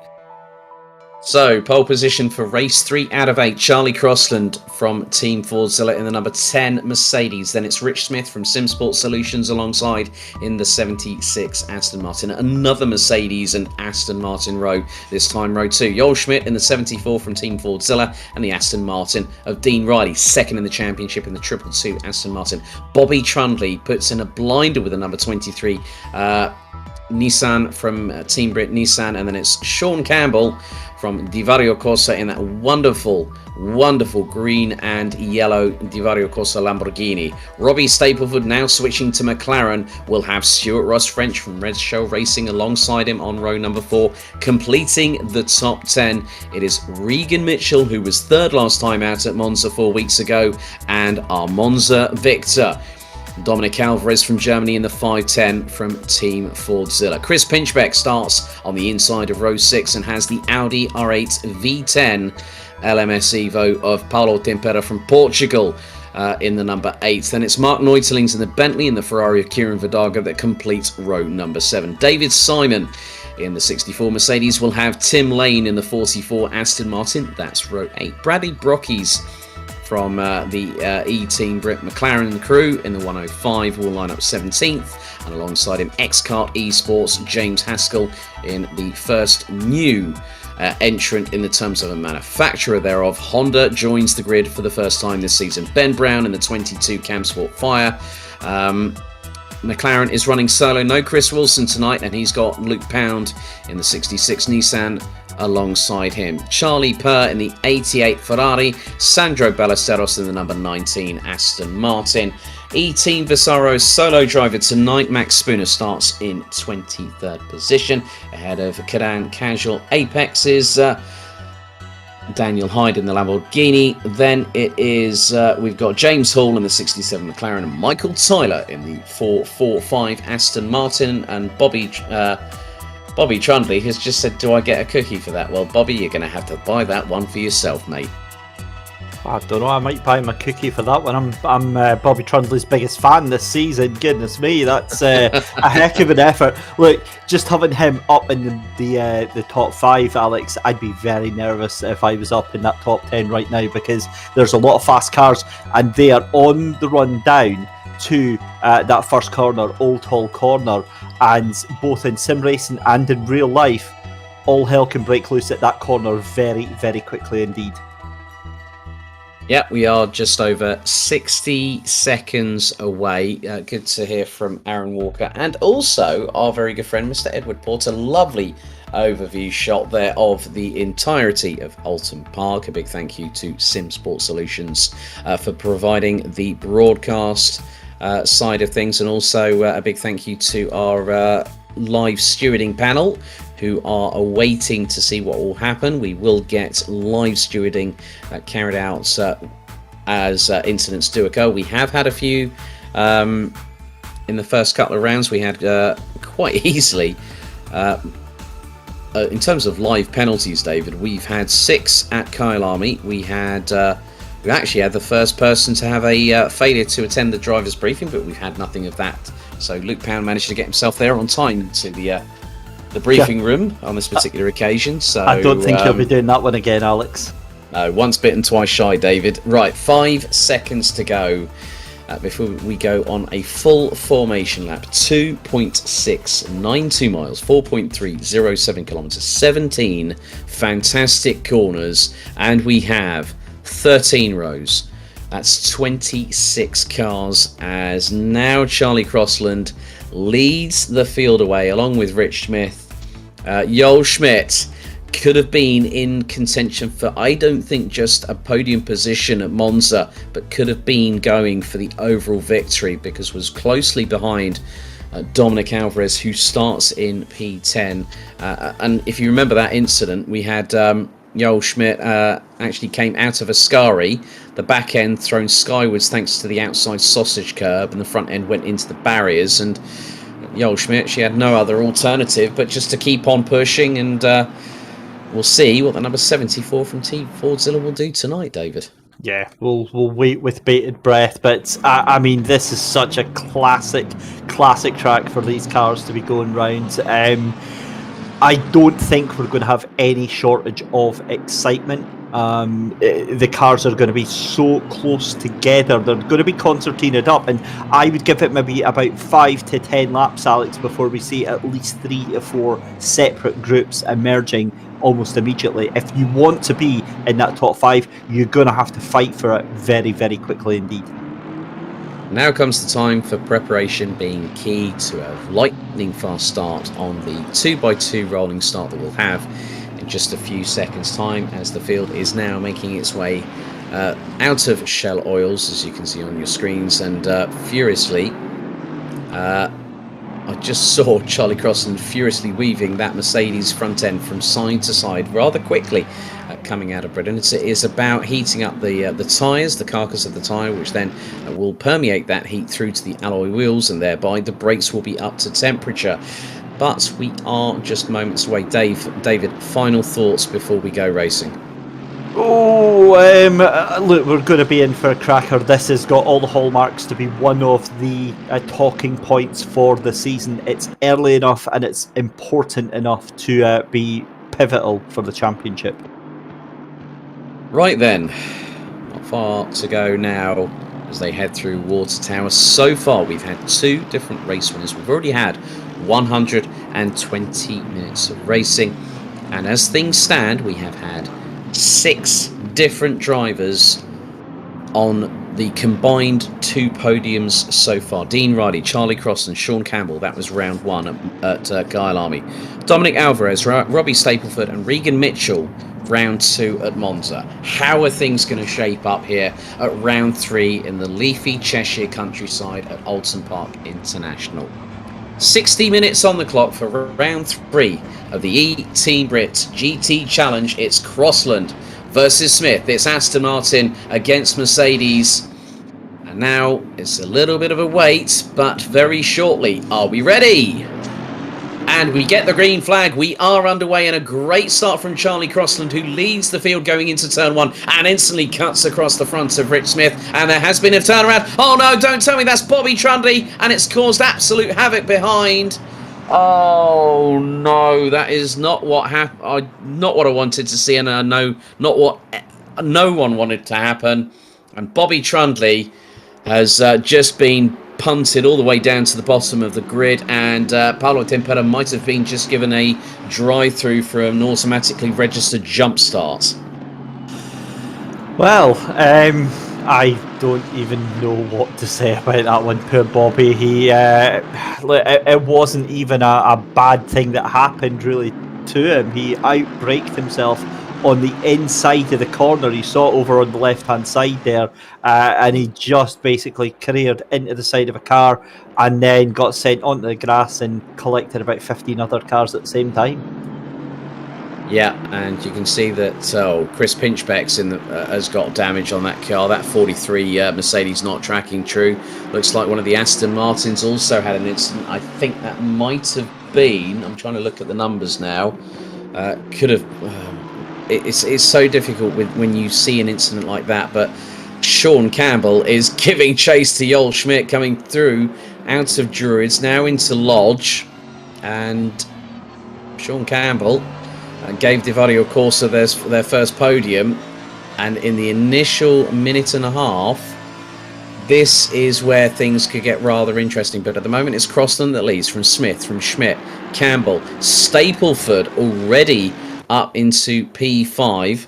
So, pole position for race 3 out of 8, Charlie Crossland from Team Fordzilla in the number 10 Mercedes. Then it's Rich Smith from Simsport Solutions alongside in the 76 Aston Martin. Another Mercedes and Aston Martin row, this time row 2. Joel Schmidt in the 74 from Team Fordzilla, and the Aston Martin of Dean Riley, second in the championship in the 222 Aston Martin. Bobby Trundley puts in a blinder with the number 23 Nissan from Team BRIT Nissan, and then it's Sean Campbell from Divario Corsa in that wonderful green and yellow Divario Corsa Lamborghini. Robbie Staplewood now switching to McLaren. We'll have Stuart Ross French from Red Shell Racing alongside him on row number 4. Completing the top 10, it is Regan Mitchell, who was third last time out at Monza 4 weeks ago, and our Monza victor, Dominik Alvarez from Germany in the 510 from Team Fordzilla. Chris Pinchbeck starts on the inside of row 6 and has the Audi R8 V10 LMS Evo of Paulo Tempera from Portugal in the number 8. Then it's Mark Neutelings in the Bentley and the Ferrari of Kieran Vidaga that completes row number 7. David Simon in the 64 Mercedes will have Tim Lane in the 44 Aston Martin. That's row 8. Bradley Brockies from the eTeam BRIT McLaren and the crew in the 105 will line up 17th, and alongside him X-Kart Esports James Haskell in the first new entrant in the terms of a manufacturer thereof. Honda joins the grid for the first time this season. Ben Brown in the 22 Campsport Fire. McLaren is running solo, no Chris Wilson tonight, and he's got Luke Pound in the 66 Nissan alongside him. Charlie Purr in the 88 Ferrari, Sandro Ballesteros in the number 19 Aston Martin. eTeam Visaro's solo driver tonight, Max Spooner, starts in 23rd position ahead of Cadan Casual Apex's Daniel Hyde in the Lamborghini. Then it is we've got James Hall in the 67 McLaren and Michael Tyler in the 445 Aston Martin. And Bobby Trundley has just said, do I get a cookie for that? Well, Bobby, you're going to have to buy that one for yourself, mate. I don't know, I might buy him a cookie for that one. I'm Bobby Trundley's biggest fan this season. Goodness me, that's a heck of an effort. Look, just having him up in the top 5, Alex, I'd be very nervous if I was up in that top 10 right now, because there's a lot of fast cars and they are on the run down to that first corner, Old Hall Corner, and both in sim racing and in real life, all hell can break loose at that corner very, very quickly indeed. Yeah, we are just over 60 seconds away. Good to hear from Aaron Walker and also our very good friend Mr. Edward Porter. Lovely overview shot there of the entirety of Oulton Park. A big thank you to Simsport Solutions for providing the broadcast side of things, and also a big thank you to our live stewarding panel who are awaiting to see what will happen. We will get live stewarding carried out as incidents do occur. We have had a few in the first couple of rounds. We had quite easily, in terms of live penalties, David, we've had 6 at Kyalami. We actually had the first person to have a failure to attend the driver's briefing, but we've had nothing of that. So Luke Pound managed to get himself there on time to the briefing room on this particular occasion. So I don't think he'll be doing that one again, Alex. No, once bitten, twice shy, David. Right, 5 seconds to go before we go on a full formation lap. 2.692 miles, 4.307 kilometers, 17 fantastic corners, and we have 13 rows. That's 26 cars, as now Charlie Crossland leads the field away along with Rich Smith. Joel Schmidt could have been in contention for, I don't think, just a podium position at Monza, but could have been going for the overall victory, because was closely behind Dominik Alvarez, who starts in P10. And if you remember that incident, we had Joel Schmidt actually came out of Ascari, the back end thrown skywards thanks to the outside sausage curb, and the front end went into the barriers. And Joel Schmidt, she had no other alternative but just to keep on pushing, and we'll see what the number 74 from Team Fordzilla will do tonight, David. Yeah, we'll wait with bated breath, but I mean, this is such a classic track for these cars to be going round. I don't think we're going to have any shortage of excitement. The cars are going to be so close together. They're going to be concertinaed up, and I would give it maybe about 5 to 10 laps, Alex, before we see at least 3 or 4 separate groups emerging almost immediately. If you want to be in that top 5, you're going to have to fight for it very, very quickly indeed. Now comes the time for preparation being key to a lightning fast start on the 2x2 rolling start that we'll have in just a few seconds time, as the field is now making its way out of Shell Oils, as you can see on your screens, and furiously I just saw Charlie Crossland furiously weaving that Mercedes front end from side to side rather quickly coming out of Britain. It is about heating up the tyres, the carcass of the tyre, which then will permeate that heat through to the alloy wheels, and thereby the brakes will be up to temperature. But we are just moments away. David, final thoughts before we go racing? Look, we're going to be in for a cracker. This has got all the hallmarks to be one of the talking points for the season. It's early enough and it's important enough to be pivotal for the championship. Right then, not far to go now as they head through Water Tower. So far, we've had 2 different race winners. We've already had 120 minutes of racing. And as things stand, we have had 6 different drivers on the combined 2 podiums so far. Dean Riley, Charlie Crossland, Sean Campbell. That was round 1 at Kyalami. Dominik Alvarez, Robbie Stapleford and Regan Mitchell, round 2 at Monza. How are things going to shape up here at round 3 in the leafy Cheshire countryside at Oulton Park International? 60 minutes on the clock for round 3 of the eTeam BRIT GT Challenge. It's Crossland versus Smith. It's Aston Martin against Mercedes. And now it's a little bit of a wait, but very shortly. Are we ready? And we get the green flag. We are underway, and a great start from Charlie Crossland, who leads the field going into turn 1 and instantly cuts across the front of Rich Smith. And there has been a turnaround. Oh no, don't tell me that's Bobby Trundley, and it's caused absolute havoc behind. Oh no, that is not what happened. Not what I wanted to see, and I know not what no one wanted to happen. And Bobby Trundley has just been punted all the way down to the bottom of the grid, and Paolo Tempera might have been just given a drive-through for an automatically registered jump start. Well, I don't even know what to say about that one. Poor Bobby. It wasn't even a bad thing that happened really to him. He outbraked himself on the inside of the corner. You saw it over on the left-hand side there, and he just basically careered into the side of a car and then got sent onto the grass and collected about 15 other cars at the same time. Yeah, and you can see that Chris Pinchbeck's has got damage on that car. That 43 Mercedes not tracking true. Looks like one of the Aston Martins also had an incident. I think that might have been, I'm trying to look at the numbers now, could have... It's so difficult when you see an incident like that, but Sean Campbell is giving chase to Joel Schmidt coming through out of Druids, now into Lodge, and Sean Campbell gave Divario Corsa their first podium, and in the initial minute and a half, this is where things could get rather interesting. But at the moment, it's Crossland that leads from Smith, from Schmidt, Campbell, Stapleford already up into P5,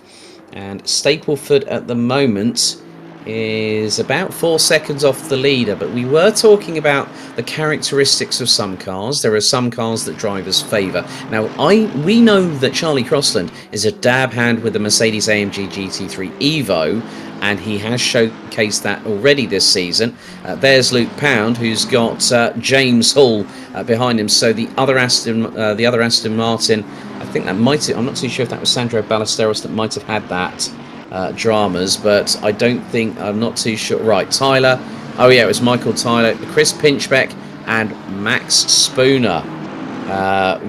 and Stapleford at the moment is about 4 seconds off the leader. But we were talking about the characteristics of some cars. There are some cars that drivers favour. Now, we know that Charlie Crossland is a dab hand with the Mercedes AMG GT3 Evo, and he has showcased that already this season. There's Luke Pound, who's got James Hall behind him. So the other Aston Martin, I think that might have, I'm not too sure if that was Sandro Ballesteros that might have had that dramas, but I don't think, I'm not too sure. Right, Tyler. Oh yeah, it was Michael Tyler, Chris Pinchbeck and Max Spooner are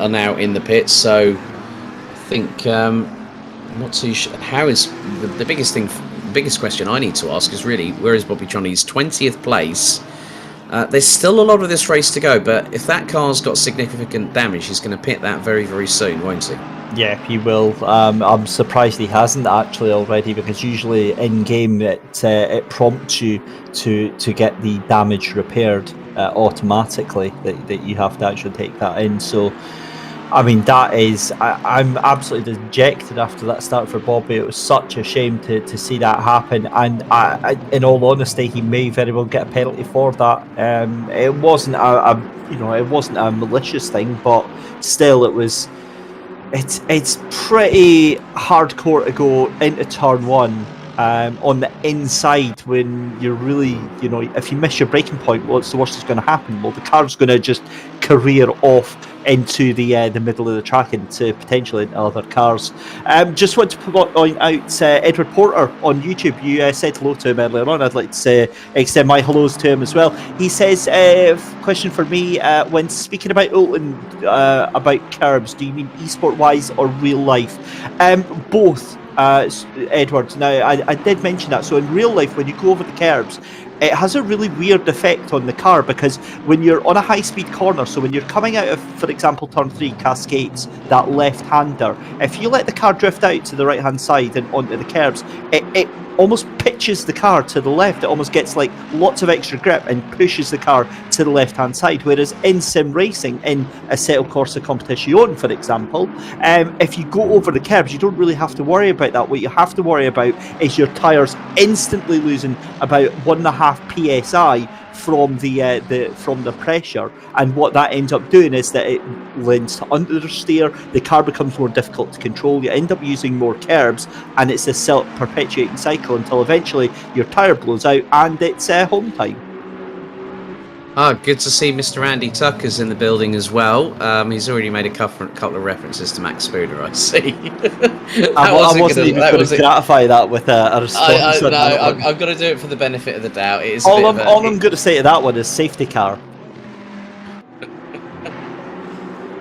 now in the pits. So I think I'm not too sure. How is the biggest question I need to ask is really, where is Bobby Trundley's 20th place? There's still a lot of this race to go, but if that car's got significant damage, he's going to pit that very, very soon, won't he? Yeah, he will. I'm surprised he hasn't actually already, because usually in game it prompts you to get the damage repaired automatically. That you have to actually take that in. So, I mean, that is, I'm absolutely dejected after that start for Bobby. It was such a shame to see that happen, and in all honesty, he may very well get a penalty for that. It wasn't it wasn't a malicious thing, but still, it was. It's pretty hardcore to go into turn 1 on the inside when you're really, if you miss your braking point, what's the worst that's going to happen? Well, the car's going to just career off into the middle of the track, into potentially into other cars. Just want to point out Edward Porter on YouTube. You said hello to him earlier on. I'd like to extend my hellos to him as well. He says, question for me, when speaking about Oulton, about curbs, do you mean esport wise or real life? Both, Edward. Now, I did mention that. So in real life, when you go over the curbs, it has a really weird effect on the car, because when you're on a high-speed corner, so when you're coming out of, for example, turn 3 Cascades, that left-hander, if you let the car drift out to the right-hand side and onto the curbs, it almost pitches the car to the left. It almost gets like lots of extra grip and pushes the car to the left-hand side. Whereas in sim racing, in Assetto Corsa Competizione, for example, if you go over the curbs, you don't really have to worry about that. What you have to worry about is your tyres instantly losing about 1.5 psi from the pressure, and what that ends up doing is that it lends to understeer. The car becomes more difficult to control. You end up using more curbs, and it's a self-perpetuating cycle until eventually your tyre blows out and it's home time. Good to see Mr. Andy Tucker's in the building as well. He's already made a couple of references to Max Spooner, I see. I wasn't even going to gratify that with a response. I've got to do it for the benefit of the doubt. It is all I'm going to say to that one is safety car.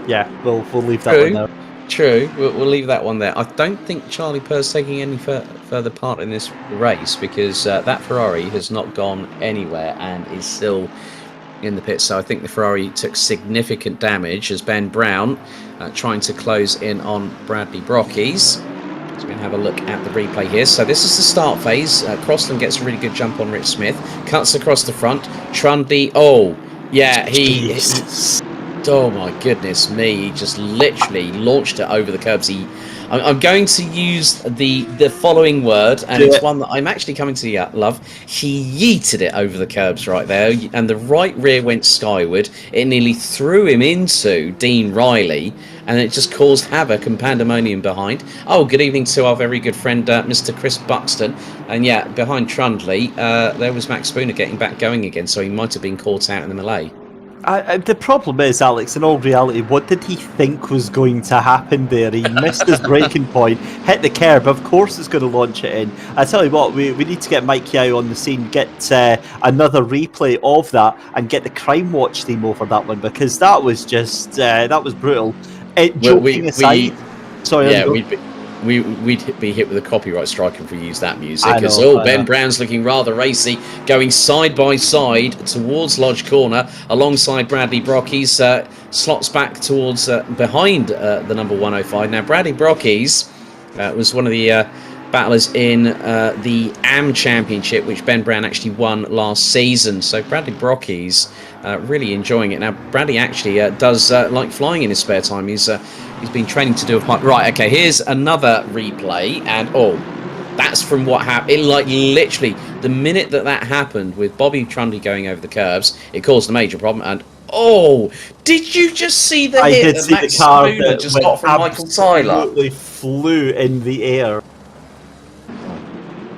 Yeah, we'll leave that one there. True, we'll leave that one there. I don't think Charlie Purr's taking any further part in this race, because that Ferrari has not gone anywhere and is still in the pits. So I think the Ferrari took significant damage as Ben Brown trying to close in on Bradley Brockies. So we're going to have a look at the replay here. So this is the start phase. Crossland gets a really good jump on Rich Smith, cuts across the front. Trundle, oh yeah, he oh my goodness me, he just literally launched it over the curbs. I'm going to use the following word, and it's one that I'm actually coming to love. He yeeted it over the curbs right there, and the right rear went skyward. It nearly threw him into Dean Riley, and it just caused havoc and pandemonium behind. Oh, good evening to our very good friend, Mr. Chris Buxton. And yeah, behind Trundle, there was Max Spooner getting back going again, so he might have been caught out in the melee. The problem is, Alex, in all reality, what did he think was going to happen there? He missed his braking point, hit the curb. Of course it's going to launch it in. I tell you what, we need to get Mike Yao on the scene, get another replay of that, and get the Crime Watch team over that one, because that was just, that was brutal. Joking aside... Sorry, yeah, we'd be hit with a copyright strike if we use that music. Because Ben Brown's looking rather racy, going side by side towards Lodge Corner alongside Bradley Brockies. Slots back towards behind the number 105. Now Bradley Brockies was one of the battlers in the AM Championship, which Ben Brown actually won last season. So Bradley Brockies really enjoying it. Now Bradley actually does like flying in his spare time. He's been training to do a pipe. Right, okay, here's another replay, and that's from what happened. Like literally, the minute that happened with Bobby Trundle going over the curbs, it caused a major problem. And did you just see the hit that Max Spooner just got from Michael Tyler? Absolutely flew in the air.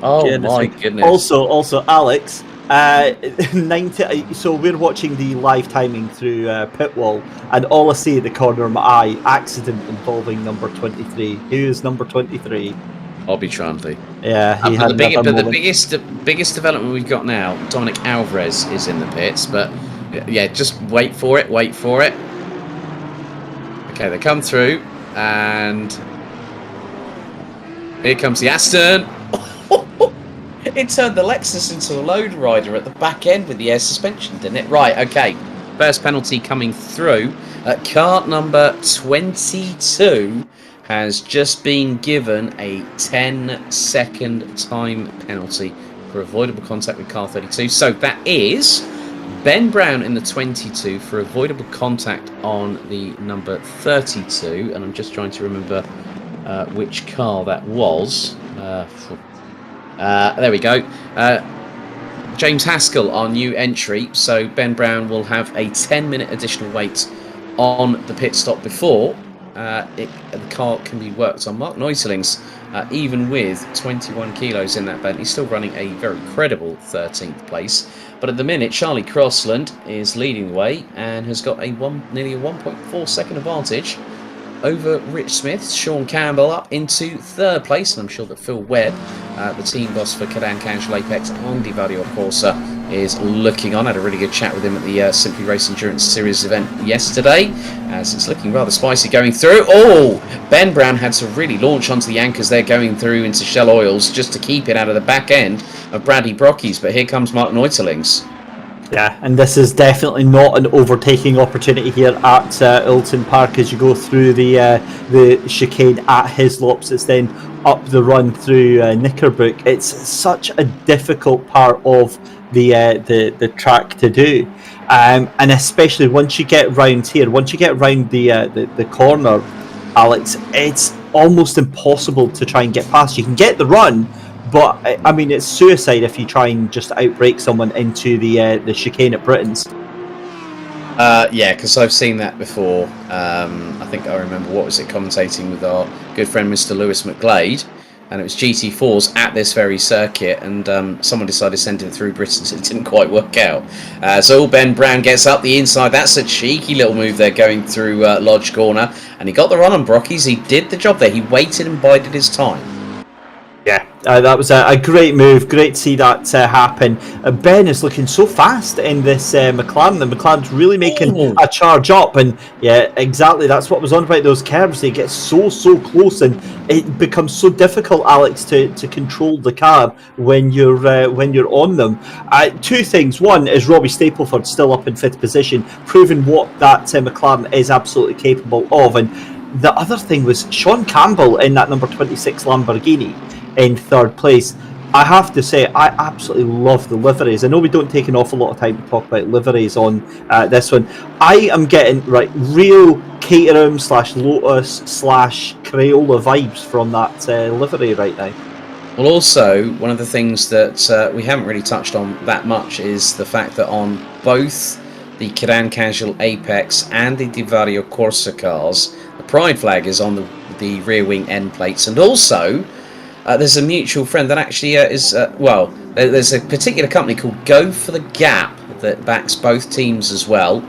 Oh my goodness! Also, Alex. 90. So we're watching the live timing through Pitwall, and all I see at the corner of my eye, accident involving number 23. Who is number 23? Bobby Trundle. Yeah, he had the biggest development we've got now, Dominik Alvarez is in the pits, but yeah, just wait for it. Okay, they come through, and here comes the Aston. It turned the Lexus into a load rider at the back end with the air suspension, didn't it? Right, okay. First penalty coming through. Car number 22 has just been given a 10-second time penalty for avoidable contact with car 32. So that is Ben Brown in the 22 for avoidable contact on the number 32. And I'm just trying to remember which car that was. There we go. James Haskell, our new entry. So Ben Brown will have a 10-minute additional wait on the pit stop before the car can be worked on. Mark Neuseling's, even with 21 kilos in that Bentley, still running a very credible 13th place. But at the minute, Charlie Crossland is leading the way and has got nearly a 1.4 second advantage over Rich Smith. Sean Campbell up into third place, and I'm sure that Phil Webb, the team boss for Cadan Casual Apex and Divario Corsa, is looking on. I had a really good chat with him at the Simply Race Endurance Series event yesterday, as it's looking rather spicy going through. Ben Brown had to really launch onto the anchors there going through into Shell Oils just to keep it out of the back end of Bradley Brockies, but here comes Mark Neutelings. Yeah, and this is definitely not an overtaking opportunity here at Oulton Park as you go through the chicane at Hislops. It's then up the run through Knickerbook. It's such a difficult part of the track to do, and especially once you get round here, once you get round the corner, Alex, it's almost impossible to try and get past. You can get the run, but I mean, it's suicide if you try and just outbrake someone into the chicane at Britain's. Yeah, because I've seen that before. I think I remember, what was it, commentating with our good friend Mr. Lewis McGlade, and it was GT4s at this very circuit, and someone decided to send it through Britain, so it didn't quite work out. So Ben Brown gets up the inside. That's a cheeky little move there, going through Lodge Corner, and he got the run on Brockies. He did the job there. He waited and bided his time. Yeah, that was a great move. Great to see that happen. Ben is looking so fast in this McLaren. The McLaren's really making a charge up, and yeah, exactly. That's what was on about those curves. They get so close, and it becomes so difficult, Alex, to control the car when you're on them. Two things. One is Robbie Stapleford still up in fifth position, proving what that McLaren is absolutely capable of, and the other thing was Sean Campbell in that number 26 Lamborghini in third place. I have to say, I absolutely love the liveries. I know we don't take an awful lot of time to talk about liveries on this one. I am getting real Caterham / Lotus / Crayola vibes from that livery right now. Well, also, one of the things that we haven't really touched on that much is the fact that on both the Cadan Casual Apex and the Divario Corsa cars, the Pride flag is on the rear wing end plates, and also there's a mutual friend that actually there's a particular company called Go for the Gap that backs both teams as well.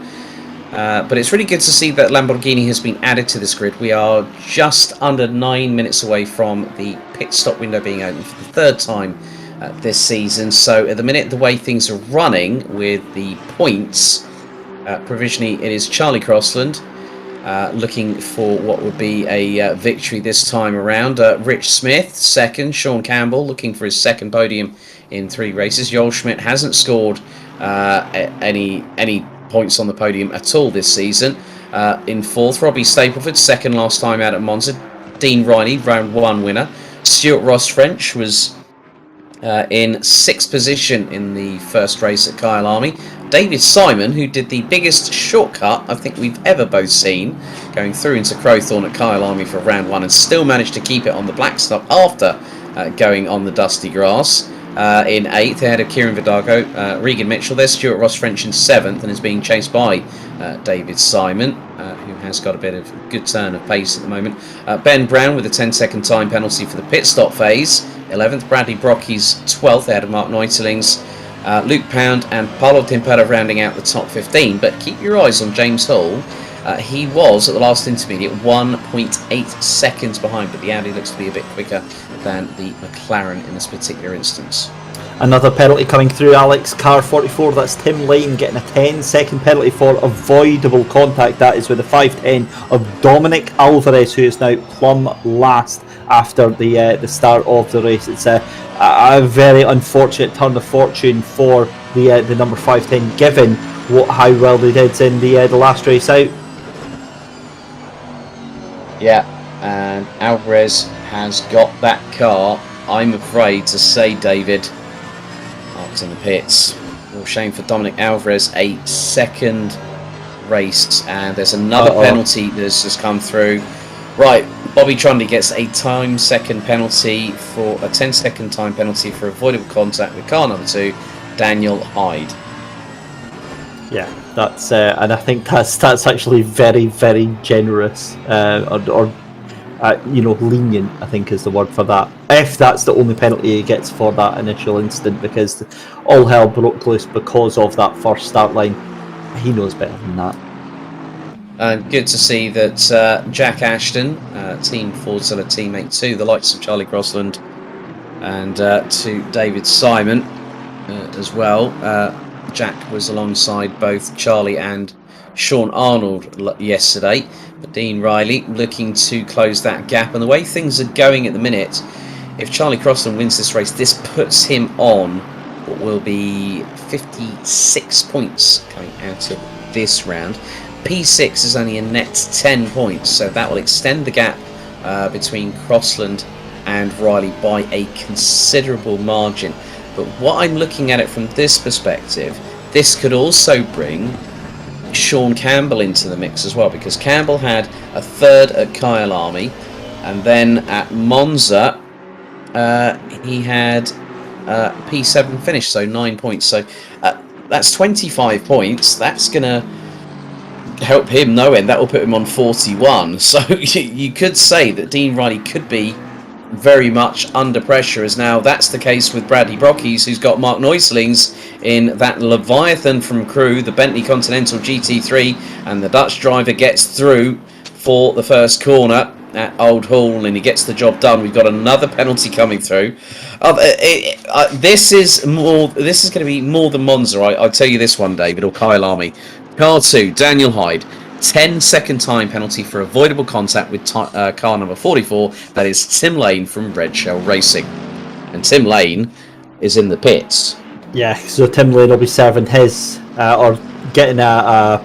But it's really good to see that Lamborghini has been added to this grid. We are just under 9 minutes away from the pit stop window being open for the third time this season. So at the minute, the way things are running with the points, provisionally it is Charlie Crossland looking for what would be a victory this time around. Rich Smith second, Sean Campbell looking for his second podium in 3 races. Joel Schmidt hasn't scored any points on the podium at all this season. In fourth, Robbie Stapleford, second last time out at Monza. Dean Riley, round 1 winner. Stuart Ross French was in 6th position in the first race at Kyalami. David Simon, who did the biggest shortcut I think we've ever both seen, going through into Crowthorne at Kyalami for round 1, and still managed to keep it on the black stop after going on the dusty grass. In 8th, ahead of Kieran Vidago, Regan Mitchell. There's Stuart Ross French in 7th and is being chased by David Simon, who has got a bit of good turn of pace at the moment. Ben Brown with a 10-second time penalty for the pit stop phase. 11th, Bradley Brocky's 12th, ahead of Mark Neutelings. Luke Pound and Paulo Tempera rounding out the top 15. But keep your eyes on James Hall. He was, at the last intermediate, 1.8 seconds behind, but the Audi looks to be a bit quicker than the McLaren in this particular instance. Another penalty coming through, Alex. Car 44, that's Tim Lane getting a 10-second penalty for avoidable contact. That is with a 510 of Dominik Alvarez, who is now plumb last after the start of the race. It's a very unfortunate turn of fortune for the number 510, given how well they did in the last race out. Yeah, and Alvarez has got that car, I'm afraid to say, David, marked in the pits. Real shame for Dominik Alvarez, a second race, and there's another penalty that's just come through. Right, Bobby Trundy gets a 10-second time penalty for avoidable contact with car number 2, Daniel Hyde. Yeah, that's and I think that's actually very, very generous, or lenient, I think is the word for that. If that's the only penalty he gets for that initial incident, because all hell broke loose because of that first start line. He knows better than that. And good to see that Jack Ashton, Team Fordzilla teammate to the likes of Charlie Crossland and to David Simon as well. Jack was alongside both Charlie and Sean Arnold yesterday, but Dean Riley looking to close that gap. And the way things are going at the minute, if Charlie Crossland wins this race, this puts him on what will be 56 points coming out of this round. P6 is only a net 10 points, so that will extend the gap between Crossland and Riley by a considerable margin. But what I'm looking at it from this perspective, this could also bring Sean Campbell into the mix as well, because Campbell had a third at Kyalami, and then at Monza he had P7 finish, so 9 points. So that's 25 points. That's going to help him no end. That will put him on 41. So you could say that Dean Riley could be very much under pressure, as now that's the case with Bradley Brockies, who's got Mark Neuslings in that Leviathan from Crew, the Bentley Continental GT3, and the Dutch driver gets through for the first corner at Old Hall, and he gets the job done. We've got another penalty coming through. This is going to be more than Monza. I'll tell you this one, David, or Kyalami. Car 2, Daniel Hyde. 10-second time penalty for avoidable contact with car number 44. That is Tim Lane from Red Shell Racing. And Tim Lane is in the pits. Yeah, so Tim Lane will be serving his, or getting a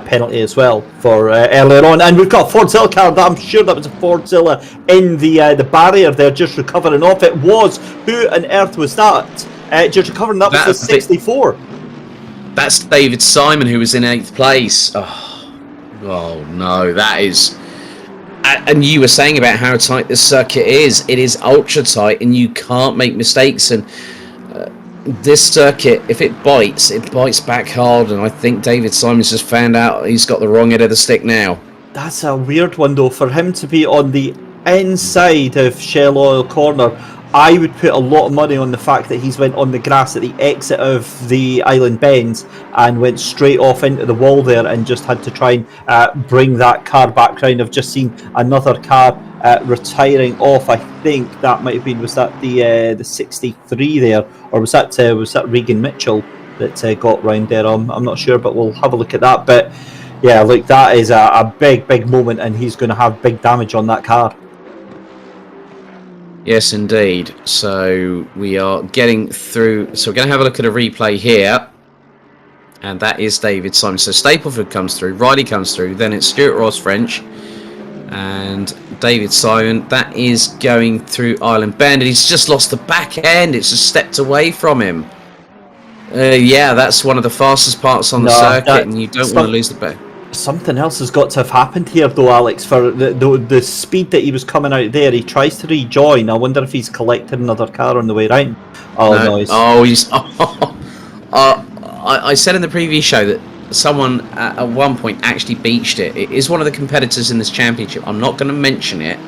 penalty as well for earlier on. And we've got a Fordzilla car. I'm sure that was a Fordzilla in the barrier there, just recovering off it. Who on earth was that? Just recovering, that was the 64. That's David Simon, who was in 8th place. Oh no, that is... And you were saying about how tight this circuit is. It is ultra tight, and you can't make mistakes. And this circuit, if it bites back hard. And I think David Simon's just found out he's got the wrong end of the stick now. That's a weird one, though, for him to be on the inside of Shell Oil Corner. I would put a lot of money on the fact that he's went on the grass at the exit of the Island Bends and went straight off into the wall there and just had to try and bring that car back round. I've just seen another car retiring off. I think that might have been, was that the 63 there, or was that Regan Mitchell that got round there? I'm not sure, but we'll have a look at that. But yeah, look, that is a big moment, and he's going to have big damage on that car. Yes, indeed. So we are getting through. So we're going to have a look at a replay here. And that is David Simon. So Stapleford comes through, Riley comes through, then it's Stuart Ross French and David Simon. That is going through Island Bend, and he's just lost the back end. It's just stepped away from him. Yeah, that's one of the fastest parts on the circuit, and you don't want to lose the back. Something else has got to have happened here, though, Alex. For the speed that he was coming out there, he tries to rejoin. I wonder if he's collected another car on the way round. I said in the previous show that someone at one point actually beached it. It is one of the competitors in this championship. I'm not going to mention it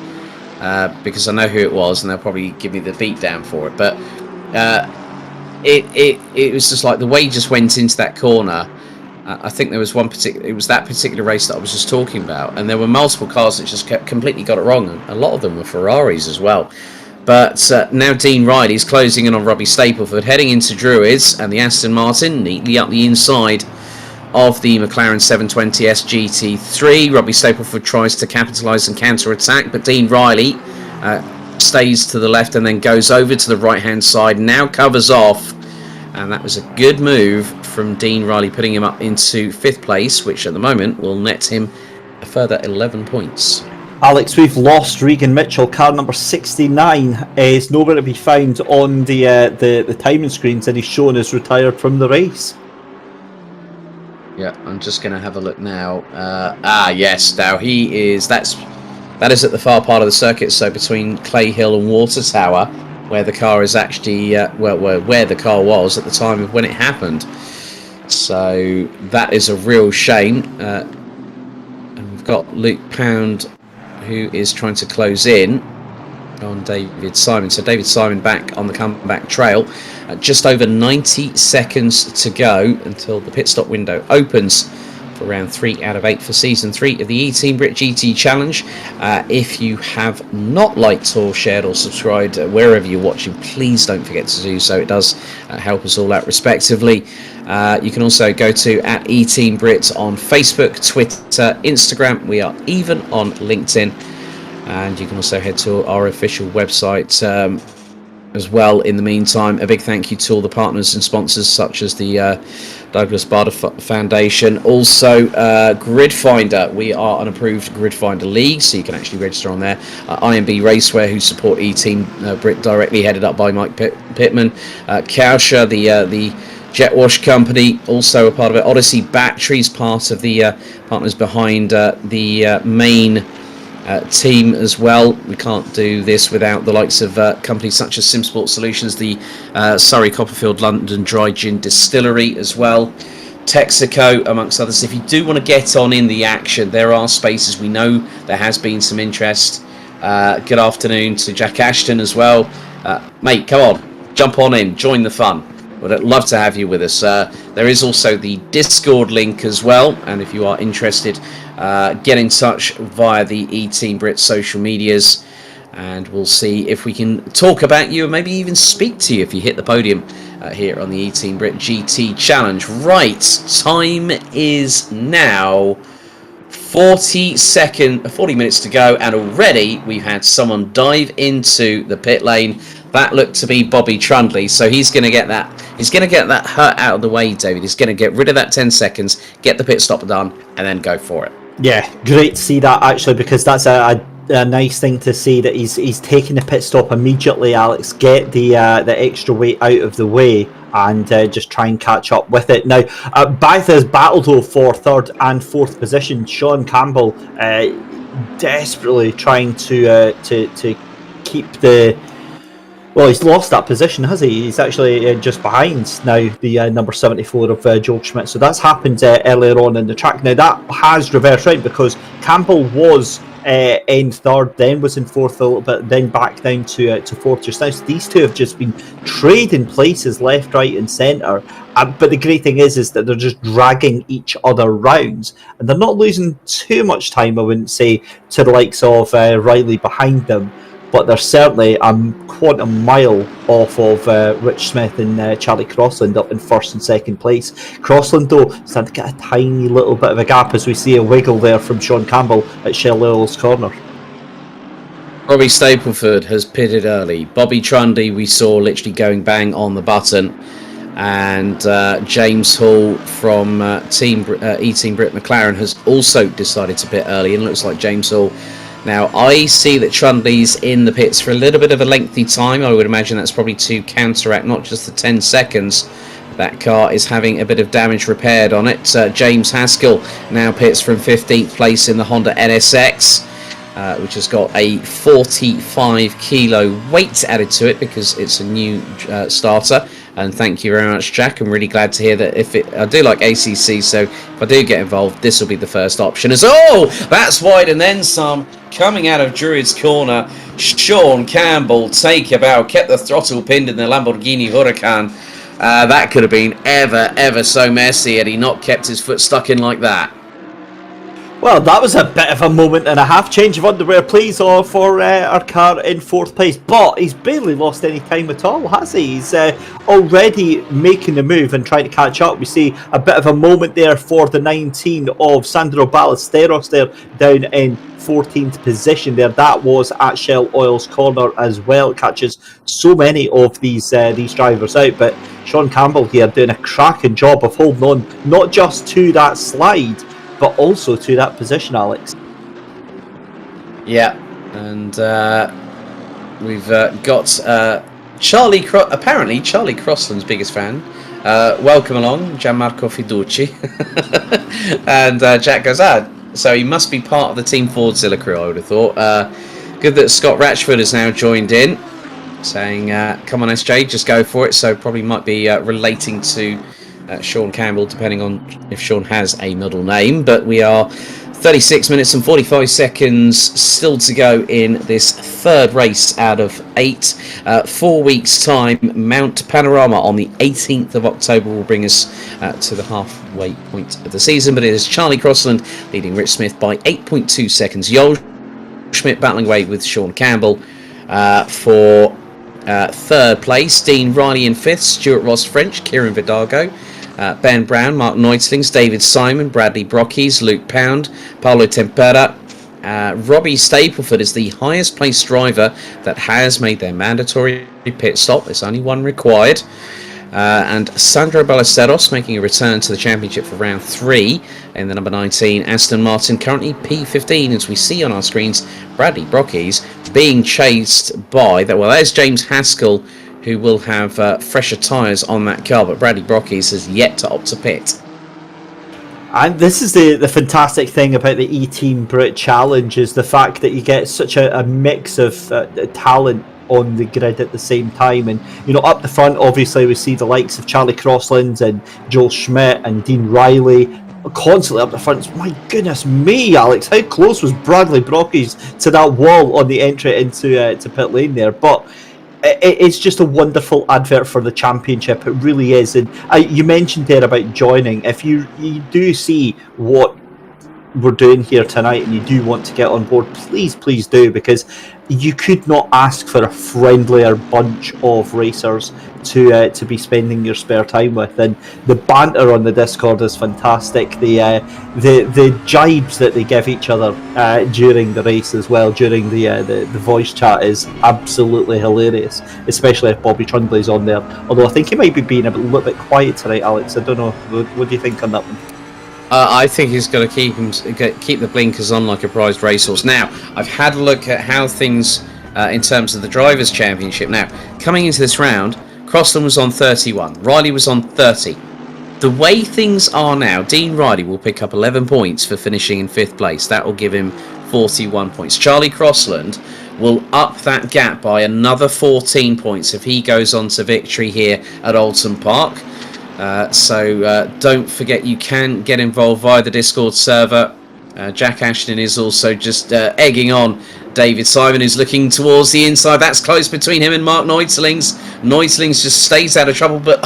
because I know who it was, and they'll probably give me the beatdown for it. But it was just like the way he just went into that corner. I think there was it was that particular race that I was just talking about, and there were multiple cars that just completely got it wrong. A lot of them were Ferraris as well. But now Dean Riley's closing in on Robbie Stapleford, heading into Druids, and the Aston Martin neatly up the inside of the McLaren 720S GT3. Robbie Stapleford tries to capitalise and counter-attack, but Dean Riley stays to the left and then goes over to the right-hand side, now covers off. And that was a good move from Dean Riley, putting him up into 5th place, which at the moment will net him a further 11 points. Alex, we've lost Regan Mitchell. Car number 69 is nowhere to be found on the timing screens, and he's shown as retired from the race. Yeah, I'm just going to have a look now. Yes, now he is. That is at the far part of the circuit, so between Clay Hill and Water Tower, where the car is actually where the car was at the time of when it happened. So that is a real shame. And we've got Luke Pound, who is trying to close in on David Simon. So David Simon back on the comeback trail. Just over 90 seconds to go until the pit stop window opens for round 3 out of 8 for season 3 of the eTeam BRIT GT Challenge. If you have not liked or shared or subscribed wherever you're watching, please don't forget to do so. It does help us all out respectively. You can also go to @eTeam BRIT on Facebook, Twitter, Instagram. We are even on LinkedIn, and you can also head to our official website as well. In the meantime, a big thank you to all the partners and sponsors such as the Douglas Bader Foundation. Also, Grid Finder. We are an approved Grid Finder league, so you can actually register on there. IMB Racewear, who support eTeam BRIT directly, headed up by Mike Pittman. Cheshire, the Jet Wash Company, also a part of it. Odyssey Batteries, part of the partners behind the main team as well. We can't do this without the likes of companies such as Simsport Solutions, the Surrey Copperfield London Dry Gin Distillery as well, Texaco, amongst others. If you do want to get on in the action, there are spaces. We know there has been some interest. Good afternoon to Jack Ashton as well. Mate, come on, jump on in, join the fun. Would love to have you with us. There is also the Discord link as well, and if you are interested, get in touch via the eTeam BRIT social medias, and we'll see if we can talk about you and maybe even speak to you if you hit the podium here on the eTeam BRIT GT Challenge. Right, time is now 40 minutes to go, and already we've had someone dive into the pit lane. That looked to be Bobby Trundley, so he's going to get that. He's going to get that hurt out of the way, David. He's going to get rid of that 10 seconds, get the pit stop done, and then go for it. Yeah, great to see that, actually, because that's a nice thing to see, that he's taking the pit stop immediately, Alex. Get the extra weight out of the way and just try and catch up with it. Now, Bathurst battle, though, for third and fourth position. Sean Campbell desperately trying to keep the... Well, he's lost that position, has he? He's actually just behind now the number 74 of Joel Schmidt. So that's happened earlier on in the track. Now, that has reversed right, because Campbell was in third, then was in fourth a little bit, then back down to fourth just now. So these two have just been trading places left, right and centre. But the great thing is that they're just dragging each other round. And they're not losing too much time, I wouldn't say, to the likes of Riley behind them. But they're certainly a quarter mile off of Rich Smith and Charlie Crossland up in first and second place. Crossland, though, starting to get a tiny little bit of a gap as we see a wiggle there from Sean Campbell at Shell Earl's corner. Robbie Stapleford has pitted early. Bobby Trundy we saw literally going bang on the button. And James Hall from eTeam BRIT McLaren has also decided to pit early. And it looks like James Hall... Now, I see that Trundley's in the pits for a little bit of a lengthy time. I would imagine that's probably to counteract not just the 10 seconds. That car is having a bit of damage repaired on it. James Haskell now pits from 15th place in the Honda NSX, which has got a 45 kilo weight added to it because it's a new starter. And thank you very much, Jack. I'm really glad to hear that. I do like ACC, so if I do get involved, this will be the first option. That's wide and then some. Coming out of Druid's corner, Sean Campbell, take a bow, kept the throttle pinned in the Lamborghini Huracan. That could have been ever so messy had he not kept his foot stuck in like that. Well, that was a bit of a moment and a half. Change of underwear, please, for our car in fourth place. But he's barely lost any time at all, has he? He's already making the move and trying to catch up. We see a bit of a moment there for the 19 of Sandro Ballesteros there, down in 14th position there. That was at Shell Oil's corner as well. Catches so many of these drivers out. But Sean Campbell here doing a cracking job of holding on, not just to that slide, but also to that position, Alex. Yeah, and we've got apparently Charlie Crossland's biggest fan. Welcome along, Gianmarco Fiducci. And Jack goes, so he must be part of the Team Fordzilla crew, I would have thought. Good that Scott Ratchford has now joined in, saying, come on SJ, just go for it. So probably might be relating to Sean Campbell, depending on if Sean has a middle name. But we are 36 minutes and 45 seconds still to go in this third race out of 8. 4 weeks' time, Mount Panorama on the 18th of October will bring us to the halfway point of the season. But it is Charlie Crossland leading Rich Smith by 8.2 seconds. Joel Schmidt battling away with Sean Campbell for third place. Dean Riley in fifth. Stuart Ross French. Kieran Vidago. Ben Brown, Mark Neutlings, David Simon, Bradley Brockes, Luke Pound, Paolo Tempera, Robbie Stapleford is the highest placed driver that has made their mandatory pit stop. There's only one required. And Sandro Ballesteros making a return to the championship for round 3 in the number 19 Aston Martin, currently P15, as we see on our screens. Bradley Brockies being chased by there's James Haskell, who will have fresher tyres on that car, but Bradley Brockies has yet to opt to pit. And this is the fantastic thing about the eTeam BRIT Challenge, is the fact that you get such a mix of talent on the grid at the same time. And up the front, obviously we see the likes of Charlie Crossland and Joel Schmidt and Dean Riley constantly up the front. My goodness me, Alex, how close was Bradley Brockies to that wall on the entry into to pit lane there? But it's just a wonderful advert for the championship. It really is. And you mentioned there about joining. If you do see what we're doing here tonight and you do want to get on board, please do, because you could not ask for a friendlier bunch of racers to be spending your spare time with. And the banter on the Discord is fantastic. The jibes that they give each other during the race as well, during the voice chat, is absolutely hilarious, especially if Bobby Trundley's on there. Although I think he might be being a little bit quiet tonight, Alex. I don't know. What do you think on that one? I think he's got to keep the blinkers on like a prized racehorse. Now, I've had a look at how things in terms of the Drivers' Championship. Now, coming into this round, Crossland was on 31, Riley was on 30. The way things are now, Dean Riley will pick up 11 points for finishing in 5th place. That will give him 41 points. Charlie Crossland will up that gap by another 14 points if he goes on to victory here at Oulton Park. So don't forget, you can get involved via the Discord server. Jack Ashton is also just egging on David Simon, who's looking towards the inside. That's close between him and Mark Neutzelings. Neutzelings just stays out of trouble, but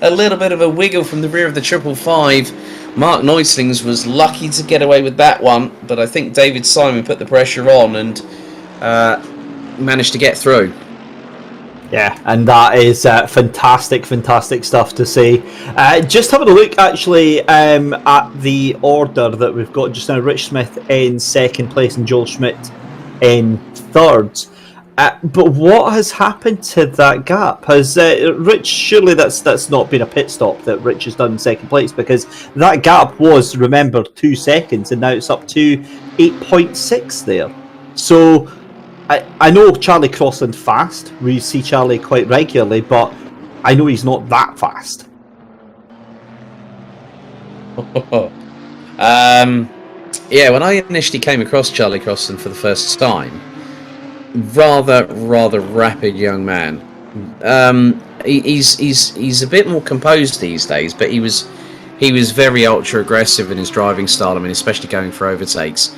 a little bit of a wiggle from the rear of the 555. Mark Neutzelings was lucky to get away with that one, but I think David Simon put the pressure on and managed to get through. Yeah, and that is fantastic stuff to see. Just having a look actually at the order that we've got just now. Rich Smith in 2nd place and Joel Schmidt in 3rd. But what has happened to that gap? Has Rich, surely that's not been a pit stop that Rich has done in 2nd place, because that gap was, remember, 2 seconds, and now it's up to 8.6 there. So I know Charlie Crossland fast. We see Charlie quite regularly, but I know he's not that fast. Yeah, when I initially came across Charlie Crossland for the first time, rather rapid young man. He's a bit more composed these days, but he was very ultra aggressive in his driving style. I mean, especially going for overtakes.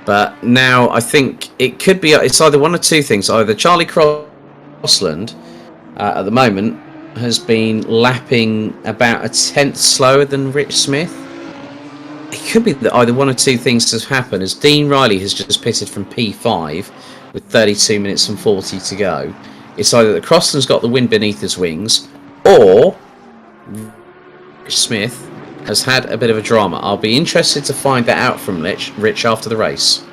But now I think it's either one or two things. Either Charlie Crossland at the moment has been lapping about a 10th slower than Rich Smith. It could be that either one or two things has happened, as Dean Riley has just pitted from P5 with 32 minutes and 40 to go. It's either that Crossland's got the wind beneath his wings, or Rich Smith has had a bit of a drama. I'll be interested to find that out from Rich after the race.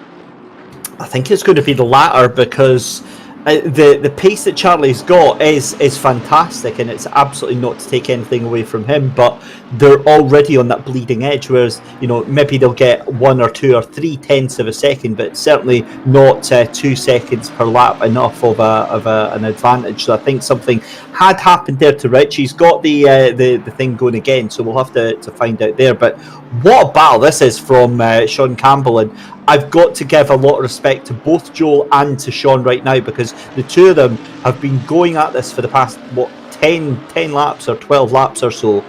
I think it's going to be the latter, because the pace that Charlie's got is fantastic, and it's absolutely not to take anything away from him, but they're already on that bleeding edge, whereas maybe they'll get 1 or 2 or 3 tenths of a second, but certainly not 2 seconds per lap enough of an advantage. So I think something had happened there to Rich. He's got the thing going again, so we'll have to find out there. But what a battle this is from Sean Campbell, and I've got to give a lot of respect to both Joel and to Sean right now, because the two of them have been going at this for the past 10 laps or 12 laps or so,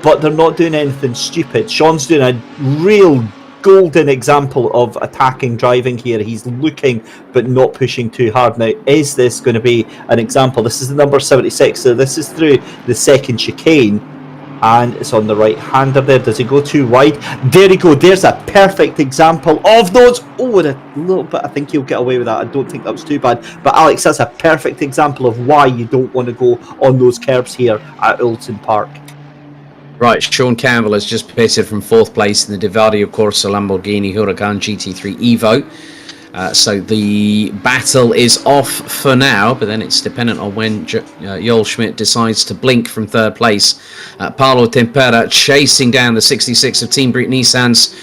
but they're not doing anything stupid. Sean's doing a real golden example of attacking driving here. He's looking but not pushing too hard. Now, is this going to be an example? This is the number 76, so this is through the second chicane, and it's on the right hander there. Does he go too wide? There you go. There's a perfect example of those. Oh, and a little bit. I think he'll get away with that. I don't think that was too bad. But Alex, that's a perfect example of why you don't want to go on those curbs here at Oulton Park. Right, Sean Campbell has just pitted from 4th place in the Divario Corsa Lamborghini Huracan GT3 Evo. So the battle is off for now, but then it's dependent on when Joel Schmidt decides to blink from 3rd place. Paolo Tempera chasing down the 66 of Team BRIT Nissan's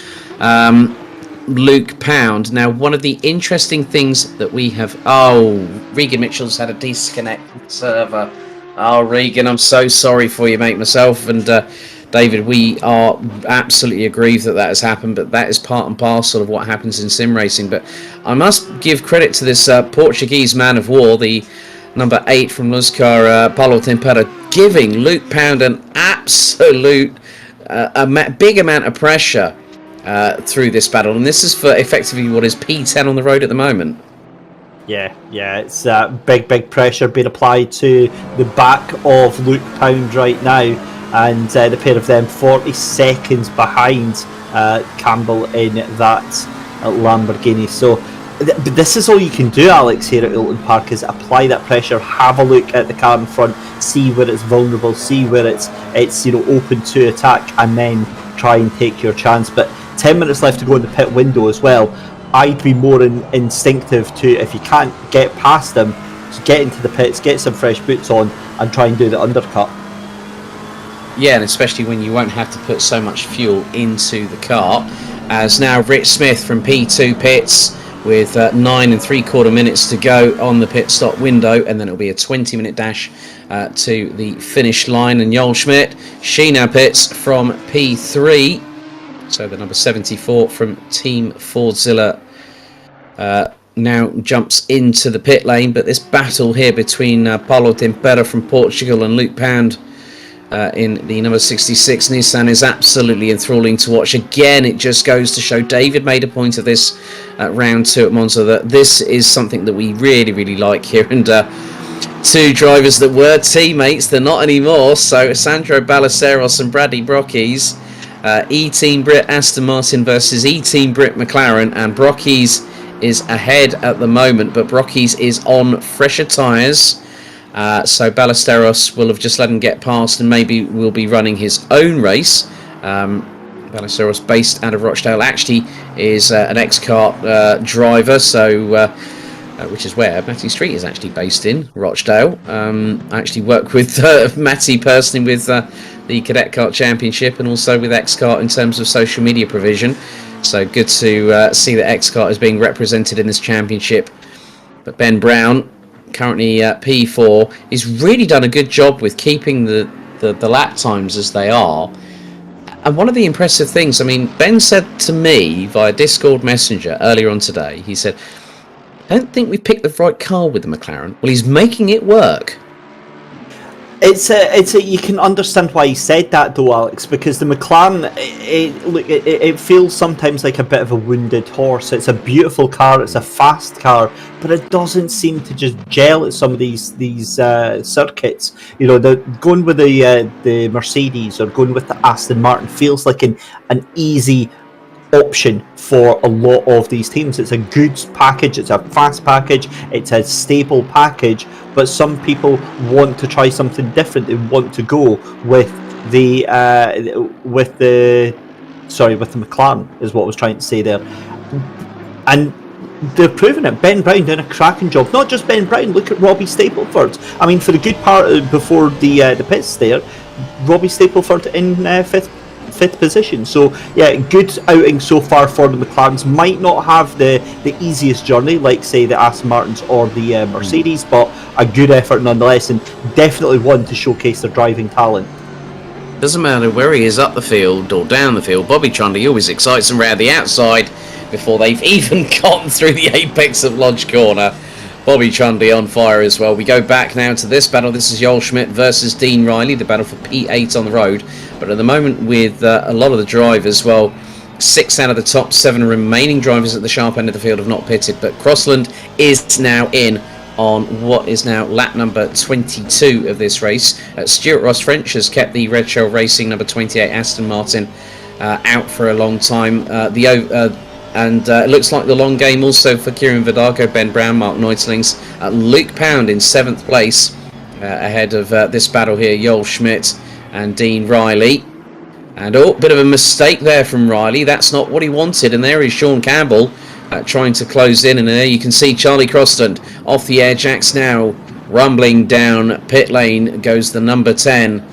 Luke Pound. Now, one of the interesting things that we have... Oh, Regan Mitchell's had a disconnect with the server. Oh, Regan, I'm so sorry for you, mate. Myself and David, we are absolutely aggrieved that has happened, but that is part and parcel of what happens in sim racing. But I must give credit to this Portuguese man of war, the number 8 from Luzcar, Paulo Tempera, giving Luke Pound an absolute big amount of pressure through this battle. And this is for effectively what is P10 on the road at the moment. Yeah, it's big pressure being applied to the back of Luke Pound right now, and the pair of them 40 seconds behind Campbell in that Lamborghini. So this is all you can do, Alex, here at Oulton Park, is apply that pressure, have a look at the car in front, see where it's vulnerable, see where it's open to attack, and then try and take your chance. But 10 minutes left to go in the pit window as well. I'd be more instinctive to, if you can't get past them, just get into the pits, get some fresh boots on, and try and do the undercut. Yeah, and especially when you won't have to put so much fuel into the car. As now Rich Smith from P2 pits with 9 3/4 minutes to go on the pit stop window, and then it'll be a 20-minute dash to the finish line. And Joel Schmidt, she now pits from P3. So the number 74 from Team Fordzilla now jumps into the pit lane. But this battle here between Paulo Tempera from Portugal and Luke Pound in the number 66 Nissan is absolutely enthralling to watch. Again, it just goes to show, David made a point of this at round 2 at Monza, that this is something that we really like here. And two drivers that were teammates, they're not anymore. So Sandro Ballesteros and Bradley Brockies. eTeam BRIT Aston Martin versus eTeam BRIT McLaren, and Brockies is ahead at the moment, but Brockies is on fresher tyres, so Ballesteros will have just let him get past and maybe will be running his own race. Ballesteros, based out of Rochdale, actually is an ex-kart driver, so which is where Matty Street is actually based in, Rochdale. I actually work with Matty personally with the Cadet Kart Championship, and also with X-Kart in terms of social media provision. So good to see that X-Kart is being represented in this championship. But Ben Brown, currently P4, he's really done a good job with keeping the lap times as they are. And one of the impressive things, I mean, Ben said to me via Discord Messenger earlier on today, he said, I don't think we picked the right car with the McLaren. Well, he's making it work. It's a you can understand why he said that though, Alex, because the McLaren, it feels sometimes like a bit of a wounded horse. It's a beautiful car, it's a fast car, but it doesn't seem to just gel at some of these circuits. Going with the Mercedes or going with the Aston Martin feels like an easy option for a lot of these teams. It's a good package, it's a fast package, it's a stable package, but some people want to try something different. They want to go with the McLaren, is what I was trying to say there, and they're proving it. Ben Brown doing a cracking job. Not just Ben Brown, look at Robbie Stapleford. I mean, for the good part before the pits there, Robbie Stapleford in fifth position. So yeah, good outing so far for the McLarens. Might not have the easiest journey like say the Aston Martins or the Mercedes, but a good effort nonetheless, and definitely one to showcase their driving talent. Doesn't matter where he is, up the field or down the field, Bobby Trundy always excites them round the outside before they've even gotten through the apex of Lodge Corner. Bobby Trundy on fire as well. We go back now to this battle. This is Joel Schmidt versus Dean Riley, the battle for P8 on the road. But at the moment, with a lot of the drivers, well, 6 out of the top 7 remaining drivers at the sharp end of the field have not pitted. But Crossland is now in on what is now lap number 22 of this race. Stuart Ross French has kept the Red Shell Racing number 28 Aston Martin out for a long time. And it looks like the long game also for Kieran Vidago, Ben Brown, Mark Neutlings, Luke Pound in 7th place ahead of this battle here, Joel Schmidt and Dean Riley. And bit of a mistake there from Riley. That's not what he wanted. And there is Sean Campbell trying to close in. And there you can see Charlie Crossland off the air jacks now. Rumbling down pit lane goes the number 10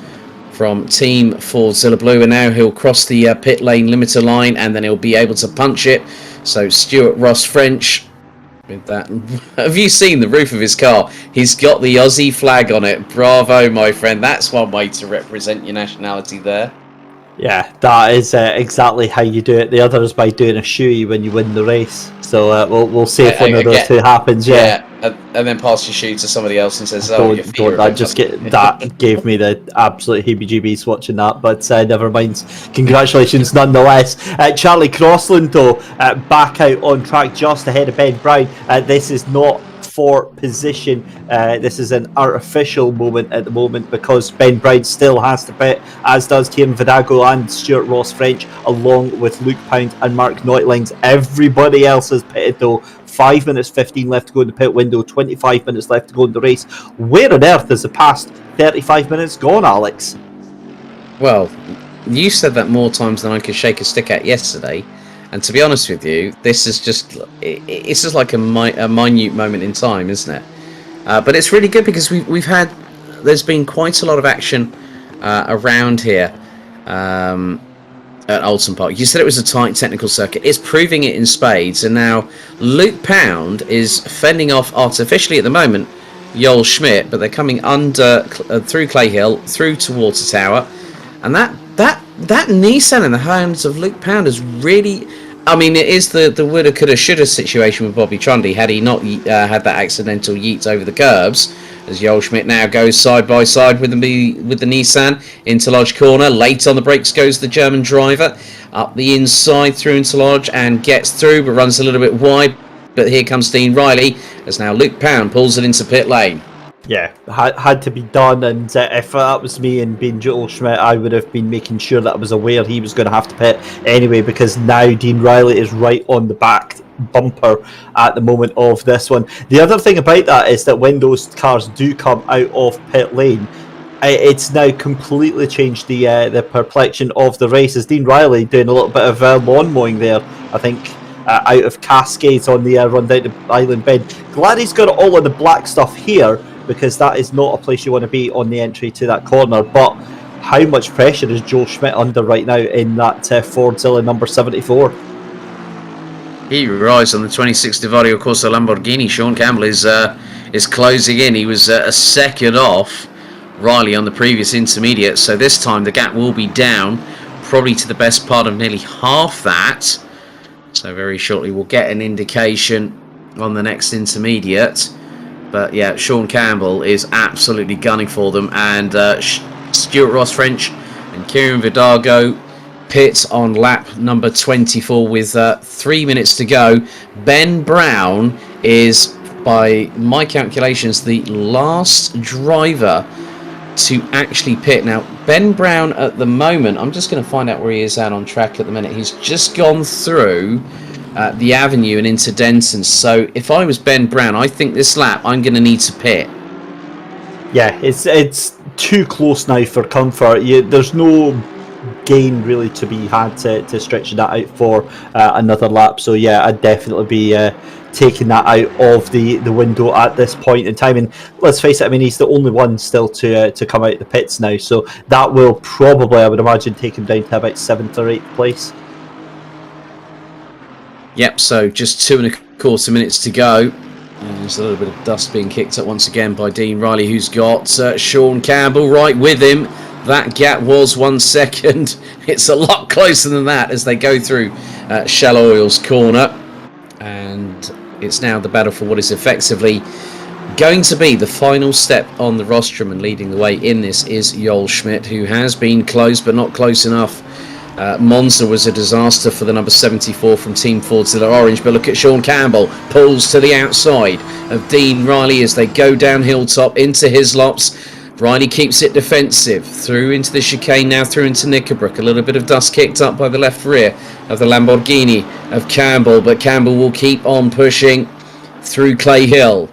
from Team Fordzilla Blue. And now he'll cross the pit lane limiter line and then he'll be able to punch it. So Stuart Ross French with that. Have you seen the roof of his car? He's got the Aussie flag on it. Bravo, my friend. That's one way to represent your nationality there. Yeah, that is exactly how you do it. The other is by doing a shoey when you win the race. So we'll see if one of those two happens. Yeah. And then pass your shoe to somebody else and says, that gave me the absolute heebie-jeebies watching that. But never mind. Congratulations nonetheless. Charlie Crossland, though, back out on track just ahead of Ben Brown. This is not for position. This is an artificial moment at the moment because Ben Brown still has to pit, as does Kieran Vidago and Stuart Ross French, along with Luke Pound and Mark Neutlings. Everybody else has pitted though. 5 minutes 15 left to go in the pit window, 25 minutes left to go in the race. Where on earth has the past 35 minutes gone, Alex? Well, you said that more times than I could shake a stick at yesterday. And to be honest with you, this is it's just like a minute moment in time, isn't it? But it's really good because there's been quite a lot of action around here at Oulton Park. You said it was a tight technical circuit. It's proving it in spades. And now Luke Pound is fending off artificially at the moment Joel Schmidt, but they're coming under through Clay Hill, through to Water Tower, and that Nissan in the hands of Luke Pound is really, I mean, it is the woulda, coulda, shoulda situation with Bobby Trundy had he not had that accidental yeet over the curbs, as Joel Schmidt now goes side by side with the Nissan into Lodge Corner. Late on the brakes goes the German driver, up the inside through into Lodge and gets through but runs a little bit wide. But here comes Dean Riley as now Luke Pound pulls it into pit lane. Yeah, had to be done, and if that was me and being Joel Schmidt, I would have been making sure that I was aware he was going to have to pit anyway, because now Dean Riley is right on the back bumper at the moment of this one. The other thing about that is that when those cars do come out of pit lane, it's now completely changed the perplexion of the race, as Dean Riley doing a little bit of lawn mowing there, I think, out of Cascades on the run down to Island Bend. Glad he's got it all in the black stuff here, because that is not a place you want to be on the entry to that corner. But how much pressure is Joel Schmidt under right now in that Fordzilla number 74? He arrives on the 26 Divario Corsa Lamborghini. Sean Campbell is closing in. He was a second off Riley on the previous intermediate, so this time the gap will be down, probably to the best part of nearly half that. So very shortly we'll get an indication on the next intermediate. But yeah, Sean Campbell is absolutely gunning for them, and Stuart Ross French and Kieran Vidago pit on lap number 24 with 3 minutes to go. Ben Brown is, by my calculations, the last driver to actually pit. Now, Ben Brown at the moment, I'm just going to find out where he is out on track at the minute. He's just gone through the avenue and into Denton. So if I was Ben Brown, I think this lap I'm going to need to pit. Yeah, it's too close now for comfort. There's no gain really to be had to stretch that out for another lap. So yeah, I'd definitely be taking that out of the window at this point in time. And let's face it, I mean, he's the only one still to come out of the pits now. So that will probably, I would imagine, take him down to about 7th or 8th place. Yep, so just 2.25 minutes to go. And there's a little bit of dust being kicked up once again by Dean Riley, who's got Sean Campbell right with him. That gap was 1 second. It's a lot closer than that as they go through Shell Oil's corner. And it's now the battle for what is effectively going to be the final step on the rostrum, and leading the way in this is Joel Schmidt, who has been close but not close enough. Monza was a disaster for the number 74 from Team Fordzilla Orange, but look at Sean Campbell, pulls to the outside of Dean Riley as they go down Hilltop into Hislops. Riley keeps it defensive, through into the chicane, now through into Knickerbrook. A little bit of dust kicked up by the left rear of the Lamborghini of Campbell, but Campbell will keep on pushing through Clay Hill.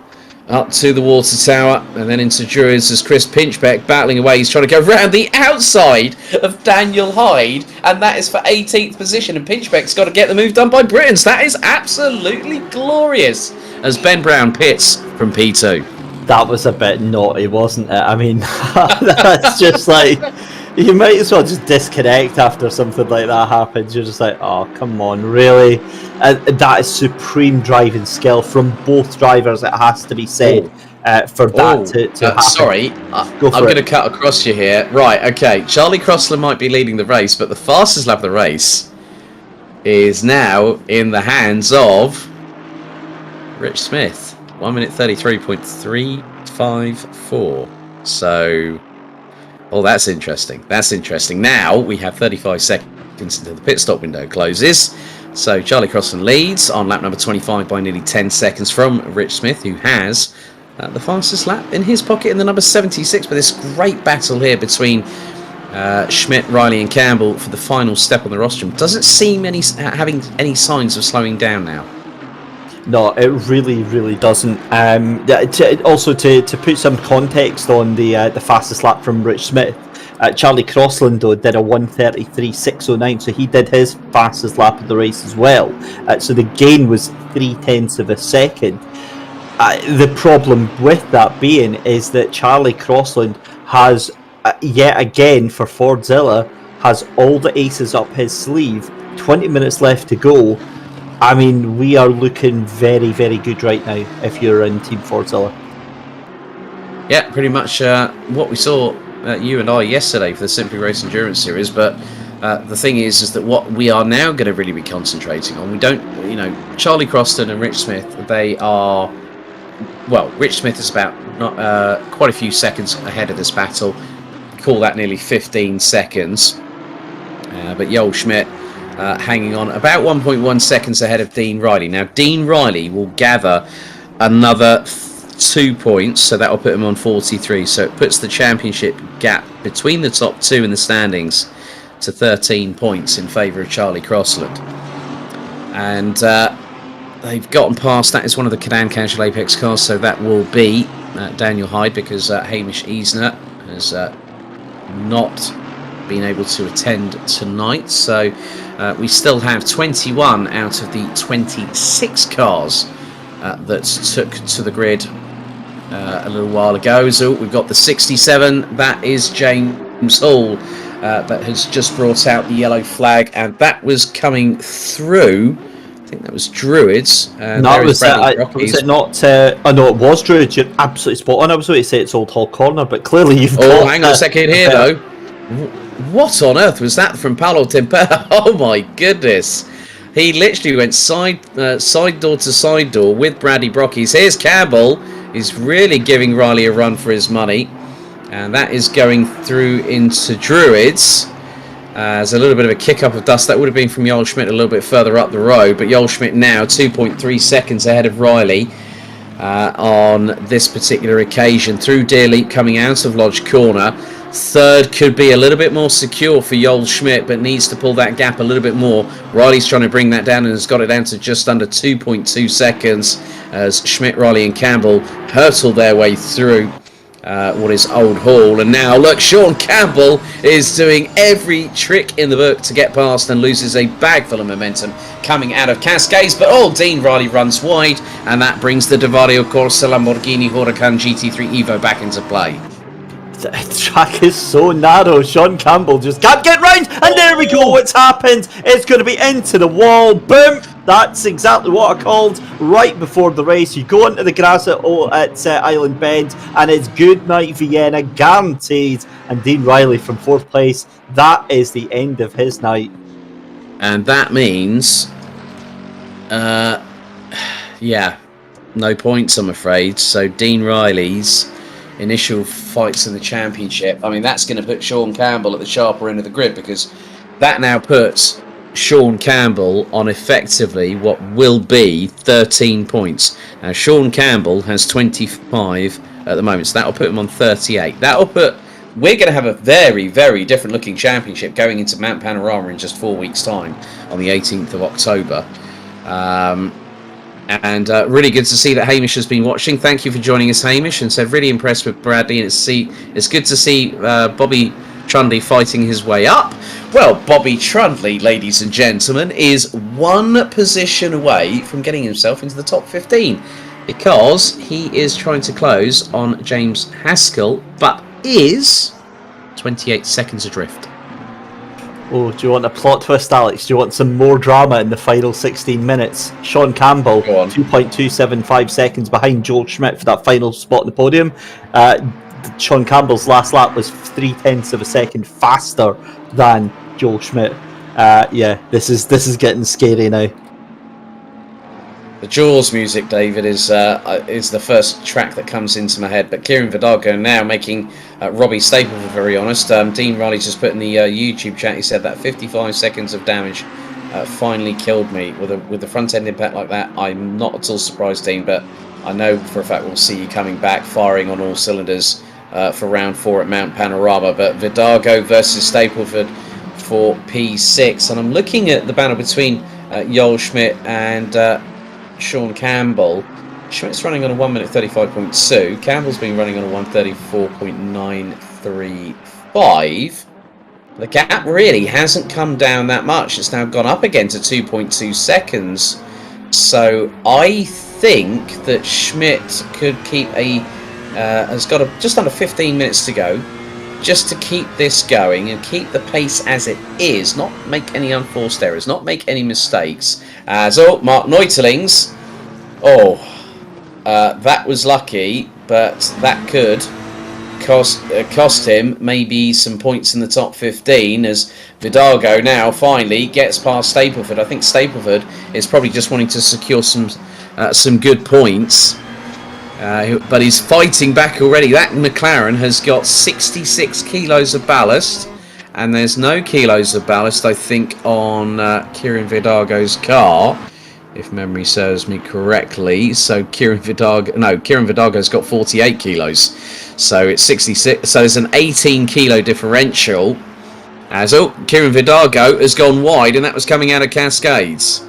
Up to the water tower, and then into Druids as Chris Pinchbeck battling away. He's trying to go round the outside of Daniel Hyde, and that is for 18th position. And Pinchbeck's got to get the move done by Britons. That is absolutely glorious as Ben Brown pits from P2. That was a bit naughty, wasn't it? I mean, that's just like, you might as well just disconnect after something like that happens. You're just like, oh, come on, really? That is supreme driving skill from both drivers, it has to be said, for that to happen. Sorry, I'm going to cut across you here. Right, okay, Charlie Crossland might be leading the race, but the fastest lap of the race is now in the hands of Rich Smith. 1 minute 33.354. So, oh, that's interesting. That's interesting. Now we have 35 seconds until the pit stop window closes. So Charlie Crossland leads on lap number 25 by nearly 10 seconds from Rich Smith, who has the fastest lap in his pocket in the number 76. But this great battle here between Schmidt, Riley, and Campbell for the final step on the rostrum doesn't seem having any signs of slowing down now. No, it really, really doesn't. Also, to put some context on the fastest lap from Rich Smith, Charlie Crossland though did a 1:33.609, so he did his fastest lap of the race as well. So the gain was 0.3 of a second. The problem with that being is that Charlie Crossland has yet again for Fordzilla has all the aces up his sleeve. 20 minutes left to go. I mean, we are looking very, very good right now if you're in Team Fordzilla. Yeah, pretty much what we saw you and I yesterday for the Simply Race Endurance Series. But the thing is that what we are now going to really be concentrating on, we don't, Charlie Crossland and Rich Smith, they are, well, Rich Smith is about quite a few seconds ahead of this battle. Call that nearly 15 seconds. But Joel Schmidt hanging on about 1.1 seconds ahead of Dean Riley. Now, Dean Riley will gather another 2 points, so that will put him on 43. So it puts the championship gap between the top two in the standings to 13 points in favour of Charlie Crossland. And they've gotten past, that is one of the Cadan Casual Apex cars, so that will be Daniel Hyde, because Hamish Eisner has not been able to attend tonight. So we still have 21 out of the 26 cars that took to the grid a little while ago. So we've got the 67, that is James Hall, that has just brought out the yellow flag, and that was coming through, I think that was Druids. No, was it not? Oh no, it was Druids. You're absolutely spot on. I was going to say it's Old Hall Corner, but clearly you've got... Oh, hang on a second here, though. What on earth was that from Paolo Tempera? Oh my goodness. He literally went side door to side door with Brady Brockies. Here's Campbell. He's really giving Riley a run for his money. And that is going through into Druids. There's a little bit of a kick up of dust. That would have been from Joel Schmidt a little bit further up the road. But Joel Schmidt now 2.3 seconds ahead of Riley on this particular occasion. Through Deer Leap coming out of Lodge Corner. Third could be a little bit more secure for Joel Schmidt, but needs to pull that gap a little bit more. Riley's trying to bring that down and has got it down to just under 2.2 seconds as Schmidt, Riley and Campbell hurtle their way through what is Old Hall. And now, look, Sean Campbell is doing every trick in the book to get past and loses a bag full of momentum coming out of Cascades. But Dean Riley runs wide, and that brings the Divario Corsa Lamborghini Huracan GT3 Evo back into play. The track is so narrow. Sean Campbell just can't get round, and there we go. What's happened? It's going to be into the wall. Boom! That's exactly what I called right before the race. You go into the grass at Island Bend, and it's good night Vienna guaranteed. And Dean Riley from fourth place. That is the end of his night. And that means, yeah, no points, I'm afraid. So Dean Riley's initial fights in the championship, I mean, that's going to put Sean Campbell at the sharper end of the grid, because that now puts Sean Campbell on effectively what will be 13 points. Now, Sean Campbell has 25 at the moment, so that'll put him on 38. That'll put... We're going to have a very, very different looking championship going into Mount Panorama in just 4 weeks' time on the 18th of October. And really good to see that Hamish has been watching. Thank you for joining us, Hamish, and said really impressed with Bradley. And it's good to see Bobby Trundley fighting his way up. Well, Bobby Trundley, ladies and gentlemen, is one position away from getting himself into the top 15 because he is trying to close on James Haskell, but is 28 seconds adrift. Oh, do you want a plot twist, Alex? Do you want some more drama in the final 16 minutes? Sean Campbell, 2.275 seconds behind Joel Schmidt for that final spot on the podium. Sean Campbell's last lap was 0.3 of a second faster than Joel Schmidt. Yeah, this is getting scary now. The Jaws music, David, is the first track that comes into my head. But Kieran Vidago now making Robbie Stapleford very honest. Dean Riley just put in the YouTube chat. He said that 55 seconds of damage finally killed me with the front end impact like that. I'm not at all surprised, Dean, but I know for a fact we'll see you coming back, firing on all cylinders for round 4 at Mount Panorama. But Vidago versus Stapleford for P6, and I'm looking at the battle between Joel Schmidt and Sean Campbell. Schmidt's running on a 1 minute 35.2. Campbell's been running on a 1:34.935. The gap really hasn't come down that much. It's now gone up again to 2.2 seconds. So I think that Schmidt could keep has got just under 15 minutes to go, just to keep this going and keep the pace as it is, not make any unforced errors, not make any mistakes. Mark Neutelings, that was lucky, but that could cost him maybe some points in the top 15 as Vidago now finally gets past Stapleford. I think Stapleford is probably just wanting to secure some good points. But he's fighting back already. That McLaren has got 66 kilos of ballast, and there's no kilos of ballast, I think, on Kieran Vidago's car, if memory serves me correctly. So Kieran Vidago's got 48 kilos, so it's 66. So there's an 18 kilo differential. Kieran Vidago has gone wide, and that was coming out of Cascades.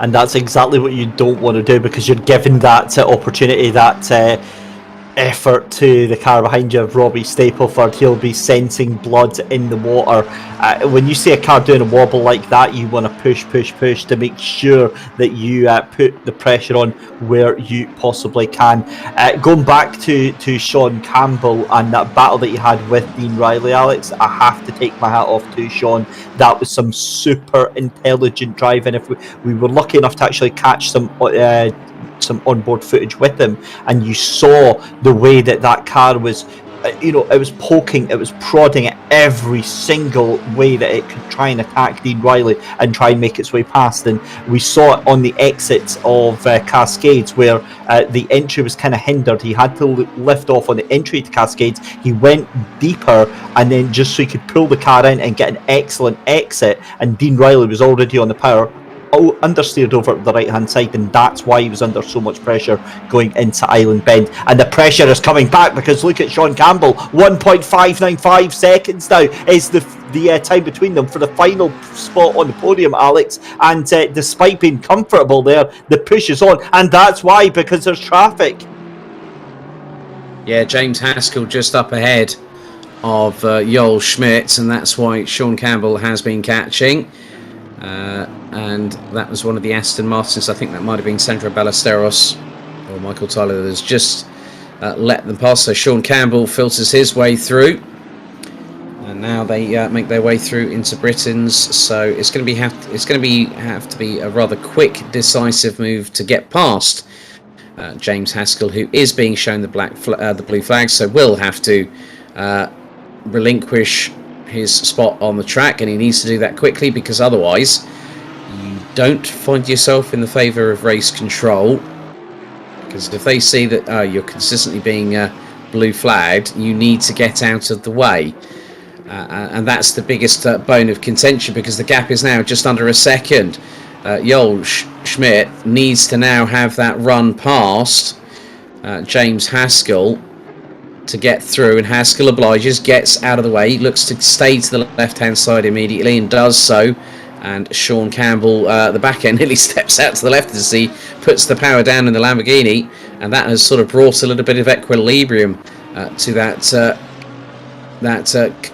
And that's exactly what you don't want to do, because you're giving that opportunity, that effort to the car behind you of Robbie Stapleford. He'll be sensing blood in the water. When you see a car doing a wobble like that, you want to push to make sure that you put the pressure on where you possibly can. Going back to Sean Campbell and that battle that you had with Dean Riley, Alex, I have to take my hat off to Sean. That was some super intelligent driving. If we were lucky enough to actually catch some onboard footage with him, and you saw the way that car was, it was poking, it was prodding at every single way that it could try and attack Dean Riley and try and make its way past. And we saw it on the exit of Cascades, where the entry was kind of hindered. He had to lift off on the entry to Cascades. He went deeper, and then just so he could pull the car in and get an excellent exit, and Dean Riley was already on the power, understeered over the right hand side, and that's why he was under so much pressure going into Island Bend. And the pressure is coming back, because look at Sean Campbell, 1.595 seconds now is the time between them for the final spot on the podium, Alex. And despite being comfortable there, the push is on, and that's why, because there's traffic. Yeah, James Haskell just up ahead of Joel Schmidt, and that's why Sean Campbell has been catching. And that was one of the Aston Martins. I think that might have been Sandro Ballesteros or Michael Tyler that has just let them pass. So Sean Campbell filters his way through, and now they make their way through into Britain's. So it's going to have to be a rather quick, decisive move to get past James Haskell, who is being shown the blue flag. So will have to relinquish his spot on the track, and he needs to do that quickly, because otherwise you don't find yourself in the favour of race control, because if they see that you're consistently being blue flagged, you need to get out of the way, and that's the biggest bone of contention, because the gap is now just under a second. Joel Schmidt needs to now have that run past James Haskell to get through, and Haskell obliges, gets out of the way, looks to stay to the left hand side immediately, and does so And Sean Campbell, the back end, nearly steps out to the left as he puts the power down in the Lamborghini, and that has sort of brought a little bit of equilibrium to that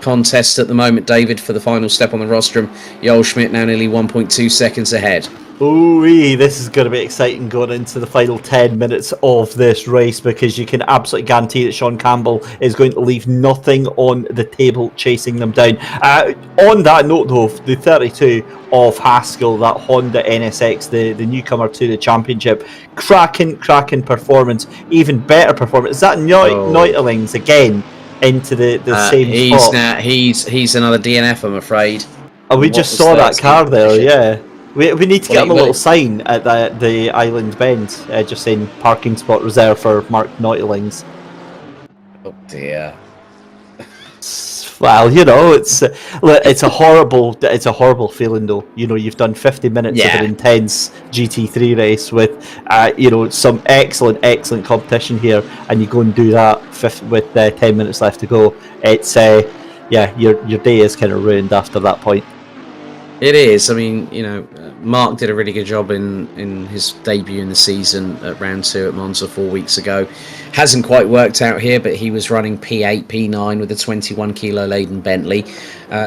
contest at the moment, David, for the final step on the rostrum. Joel Schmidt now nearly 1.2 seconds ahead. Ooh, this is going to be exciting going into the final 10 minutes of this race, because you can absolutely guarantee that Sean Campbell is going to leave nothing on the table chasing them down. On that note, though, the 32 of Haskell, that Honda NSX, the newcomer to the championship, cracking performance, even better performance. Is that Neuterlings again into the same spot? He's another DNF, I'm afraid. Oh, we just saw that car there, yeah. We need to get him a little sign at the Island Bend, just saying parking spot reserved for Mark Neuterlings. Oh dear. Well, it's a horrible feeling though. You've done 50 minutes of an intense GT3 race with some excellent competition here, and you go and do that with 10 minutes left to go. It's your day is kind of ruined after that point. It is. I mean, Mark did a really good job in his debut in the season at round 2 at Monza 4 weeks ago. Hasn't quite worked out here, but he was running P8, P9 with a 21 kilo laden Bentley.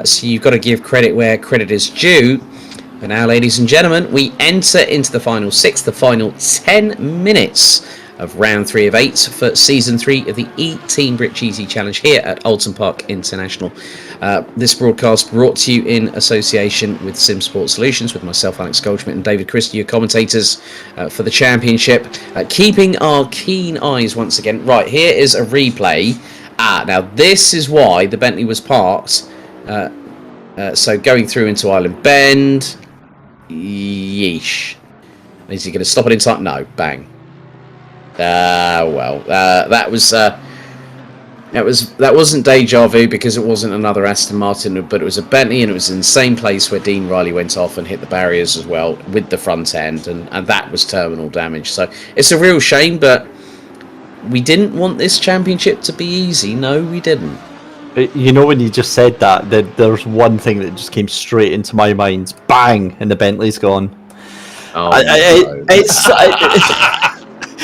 So you've got to give credit where credit is due. But now, ladies and gentlemen, we enter into the final 6, the final 10 minutes of round 3 of 8 for season 3 of the eTeam BRIT GT Challenge here at Oulton Park International. This broadcast brought to you in association with Simsport Solutions, with myself, Alex Goldschmidt, and David Christie, your commentators for the championship. Keeping our keen eyes once again. Right, here is a replay. Now this is why the Bentley was parked. So going through into Island Bend. Yeesh. Is he going to stop it in time? No. Bang. That wasn't deja vu, because it wasn't another Aston Martin, but it was a Bentley, and it was in the same place where Dean Riley went off and hit the barriers as well with the front end, and that was terminal damage. So it's a real shame, but we didn't want this championship to be easy. No, we didn't. When you just said that, there's one thing that just came straight into my mind. Bang! And the Bentley's gone.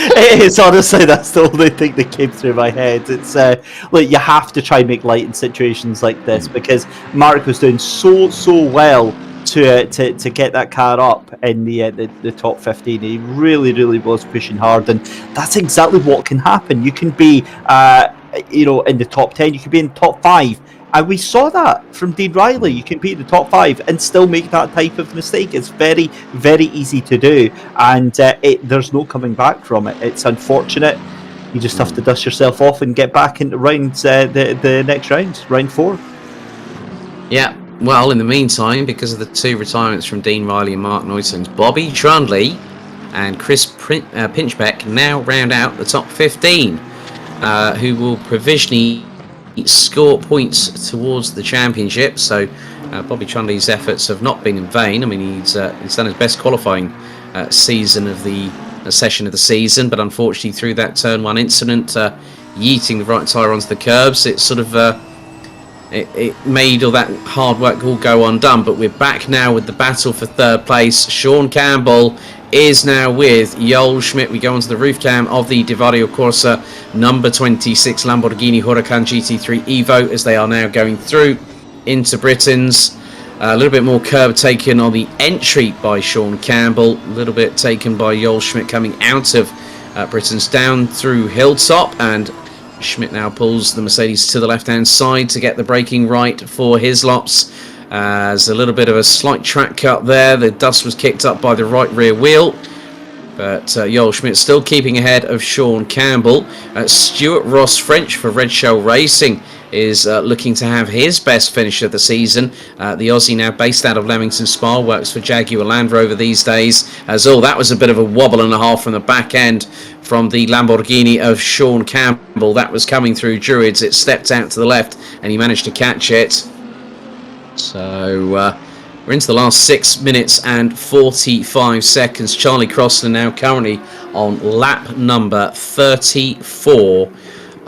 It's honestly, that's the only thing that came through my head. It's you have to try and make light in situations like this, because Mark was doing so well to get that car up in the top 15. He really was pushing hard, and that's exactly what can happen. You can be in the top 10, you can be in the top 5. And we saw that from Dean Riley. You can be in the top 5 and still make that type of mistake. It's very, very easy to do, and there's no coming back from it. It's unfortunate. You just have to dust yourself off and get back into the next round, round 4. Yeah. Well, in the meantime, because of the 2 retirements from Dean Riley and Mark Neuterlings, Bobby Trundley and Chris Pinchbeck now round out the top 15, who will provisionally score points towards the championship. So Bobby Trundley's efforts have not been in vain. I mean, he's done his best qualifying season of the session of the season, but unfortunately through that turn 1 incident, yeeting the right tyre onto the curbs, it sort of it made all that hard work all go undone. But we're back now with the battle for 3rd place. Sean Campbell is now with Joel Schmidt. We go onto the roof cam of the Divario Corsa number 26 Lamborghini Huracan GT3 Evo, as they are now going through into Britain's. A little bit more curb taken on the entry by Sean Campbell, a little bit taken by Joel Schmidt coming out of Britain's down through Hilltop, and Schmidt now pulls the Mercedes to the left hand side to get the braking right for his lops. There's a little bit of a slight track cut there. The dust was kicked up by the right rear wheel, but Joel Schmidt still keeping ahead of Sean Campbell. Stuart Ross French for Red Shell Racing is looking to have his best finish of the season. The Aussie, now based out of Leamington Spa, works for Jaguar Land Rover these days. That was a bit of a wobble and a half from the back end from the Lamborghini of Sean Campbell. That was coming through Druids. It stepped out to the left and he managed to catch it. So we're into the last 6 minutes and 45 seconds. Charlie Crossland now currently on lap number 34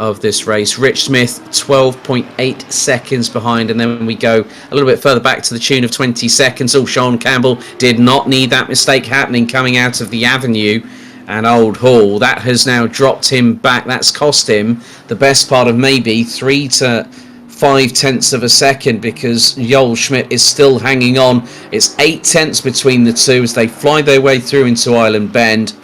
of this race. Rich Smith, 12.8 seconds behind, and then we go a little bit further back to the tune of 20 seconds. Sean Campbell did not need that mistake happening coming out of the avenue. And Old Hall, that has now dropped him back. That's cost him the best part of maybe 3 to 5 tenths of a second, because Joel Schmidt is still hanging on. It's 8 tenths between the two as they fly their way through into Island Bend.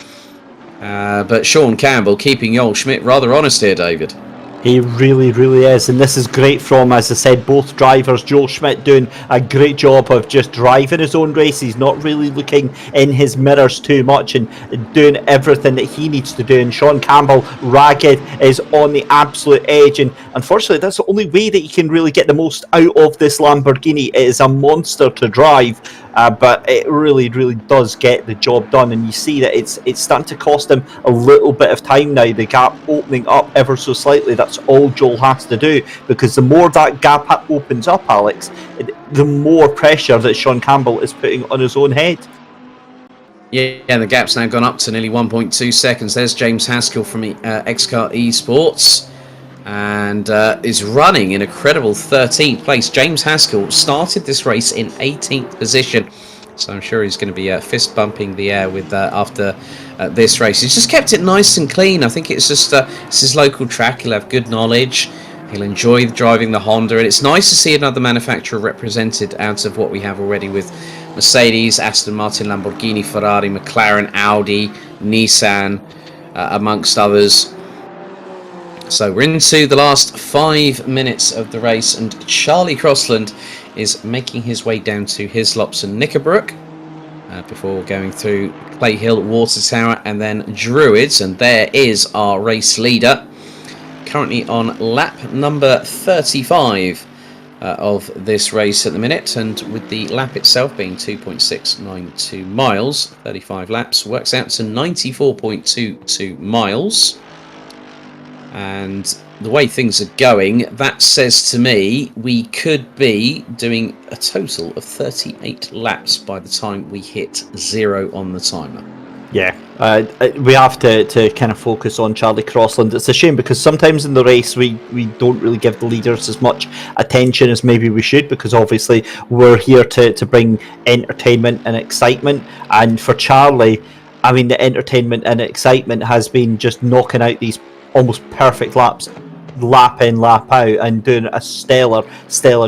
But Sean Campbell keeping Joel Schmidt rather honest here, David. He really, really is, and this is great from, as I said, both drivers. Joel Schmidt doing a great job of just driving his own race. He's not really looking in his mirrors too much and doing everything that he needs to do. And Sean Campbell, ragged, is on the absolute edge, and unfortunately that's the only way that he can really get the most out of this Lamborghini. It is a monster to drive, but it really, really does get the job done, and you see that it's starting to cost him a little bit of time now. The gap opening up ever so slightly. That's all Joel has to do, because the more that gap opens up, Alex, the more pressure that Sean Campbell is putting on his own head. Yeah, the gap's now gone up to nearly 1.2 seconds. There's James Haskell from XCar Esports, and is running in a credible 13th place. James Haskell started this race in 18th position, so I'm sure he's going to be fist bumping the air with after this race. He's just kept it nice and clean. I think it's just it's his local track. He'll have good knowledge. He'll enjoy driving the Honda, and it's nice to see another manufacturer represented out of what we have already with Mercedes, Aston Martin, Lamborghini, Ferrari, McLaren, Audi, Nissan, amongst others. So we're into the last 5 minutes of the race, and Charlie Crossland is making his way down to Hislops and Knickerbrook before going through Clay Hill, Water Tower, and then Druids. And there is our race leader, currently on lap number 35 of this race at the minute, and with the lap itself being 2.692 miles, 35 laps works out to 94.22 miles. And the way things are going, that says to me we could be doing a total of 38 laps by the time we hit 0 on the timer. Yeah, we have to kind of focus on Charlie Crossland. It's a shame, because sometimes in the race we don't really give the leaders as much attention as maybe we should, because obviously we're here to bring entertainment and excitement. And for Charlie, I mean, the entertainment and excitement has been just knocking out these almost perfect laps, lap in, lap out, and doing a stellar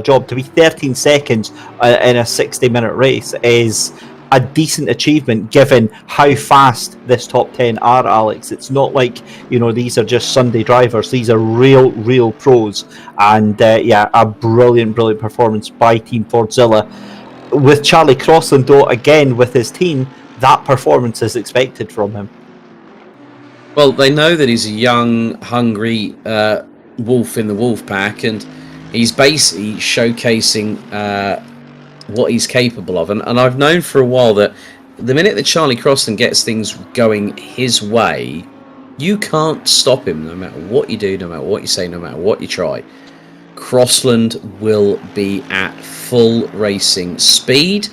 job. To be 13 seconds in a 60-minute race is a decent achievement given how fast this top 10 are, Alex. It's not like, these are just Sunday drivers. These are real pros. And a brilliant performance by Team Fordzilla. With Charlie Crossland, though, again with his team, that performance is expected from him. Well, they know that he's a young, hungry wolf in the wolf pack, and he's basically showcasing what he's capable of. And I've known for a while that the minute that Charlie Crossland gets things going his way, you can't stop him, no matter what you do, no matter what you say, no matter what you try. Crossland will be at full racing speed.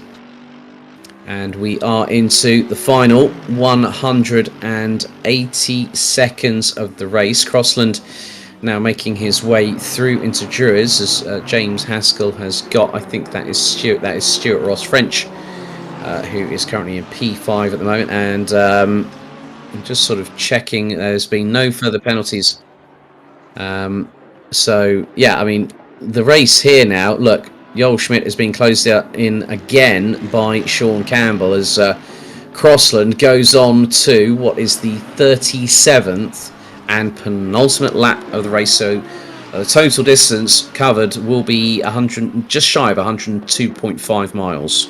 And we are into the final 180 seconds of the race. Crossland now making his way through into Druids, as James Haskell has got, I think that is Stuart Ross French, who is currently in P5 at the moment. And I'm just sort of checking, there's been no further penalties. So, yeah, I mean, the race here now, look, Joel Schmidt has been closed in again by Sean Campbell as Crossland goes on to what is the 37th and penultimate lap of the race. So the total distance covered will be just shy of 102.5 miles.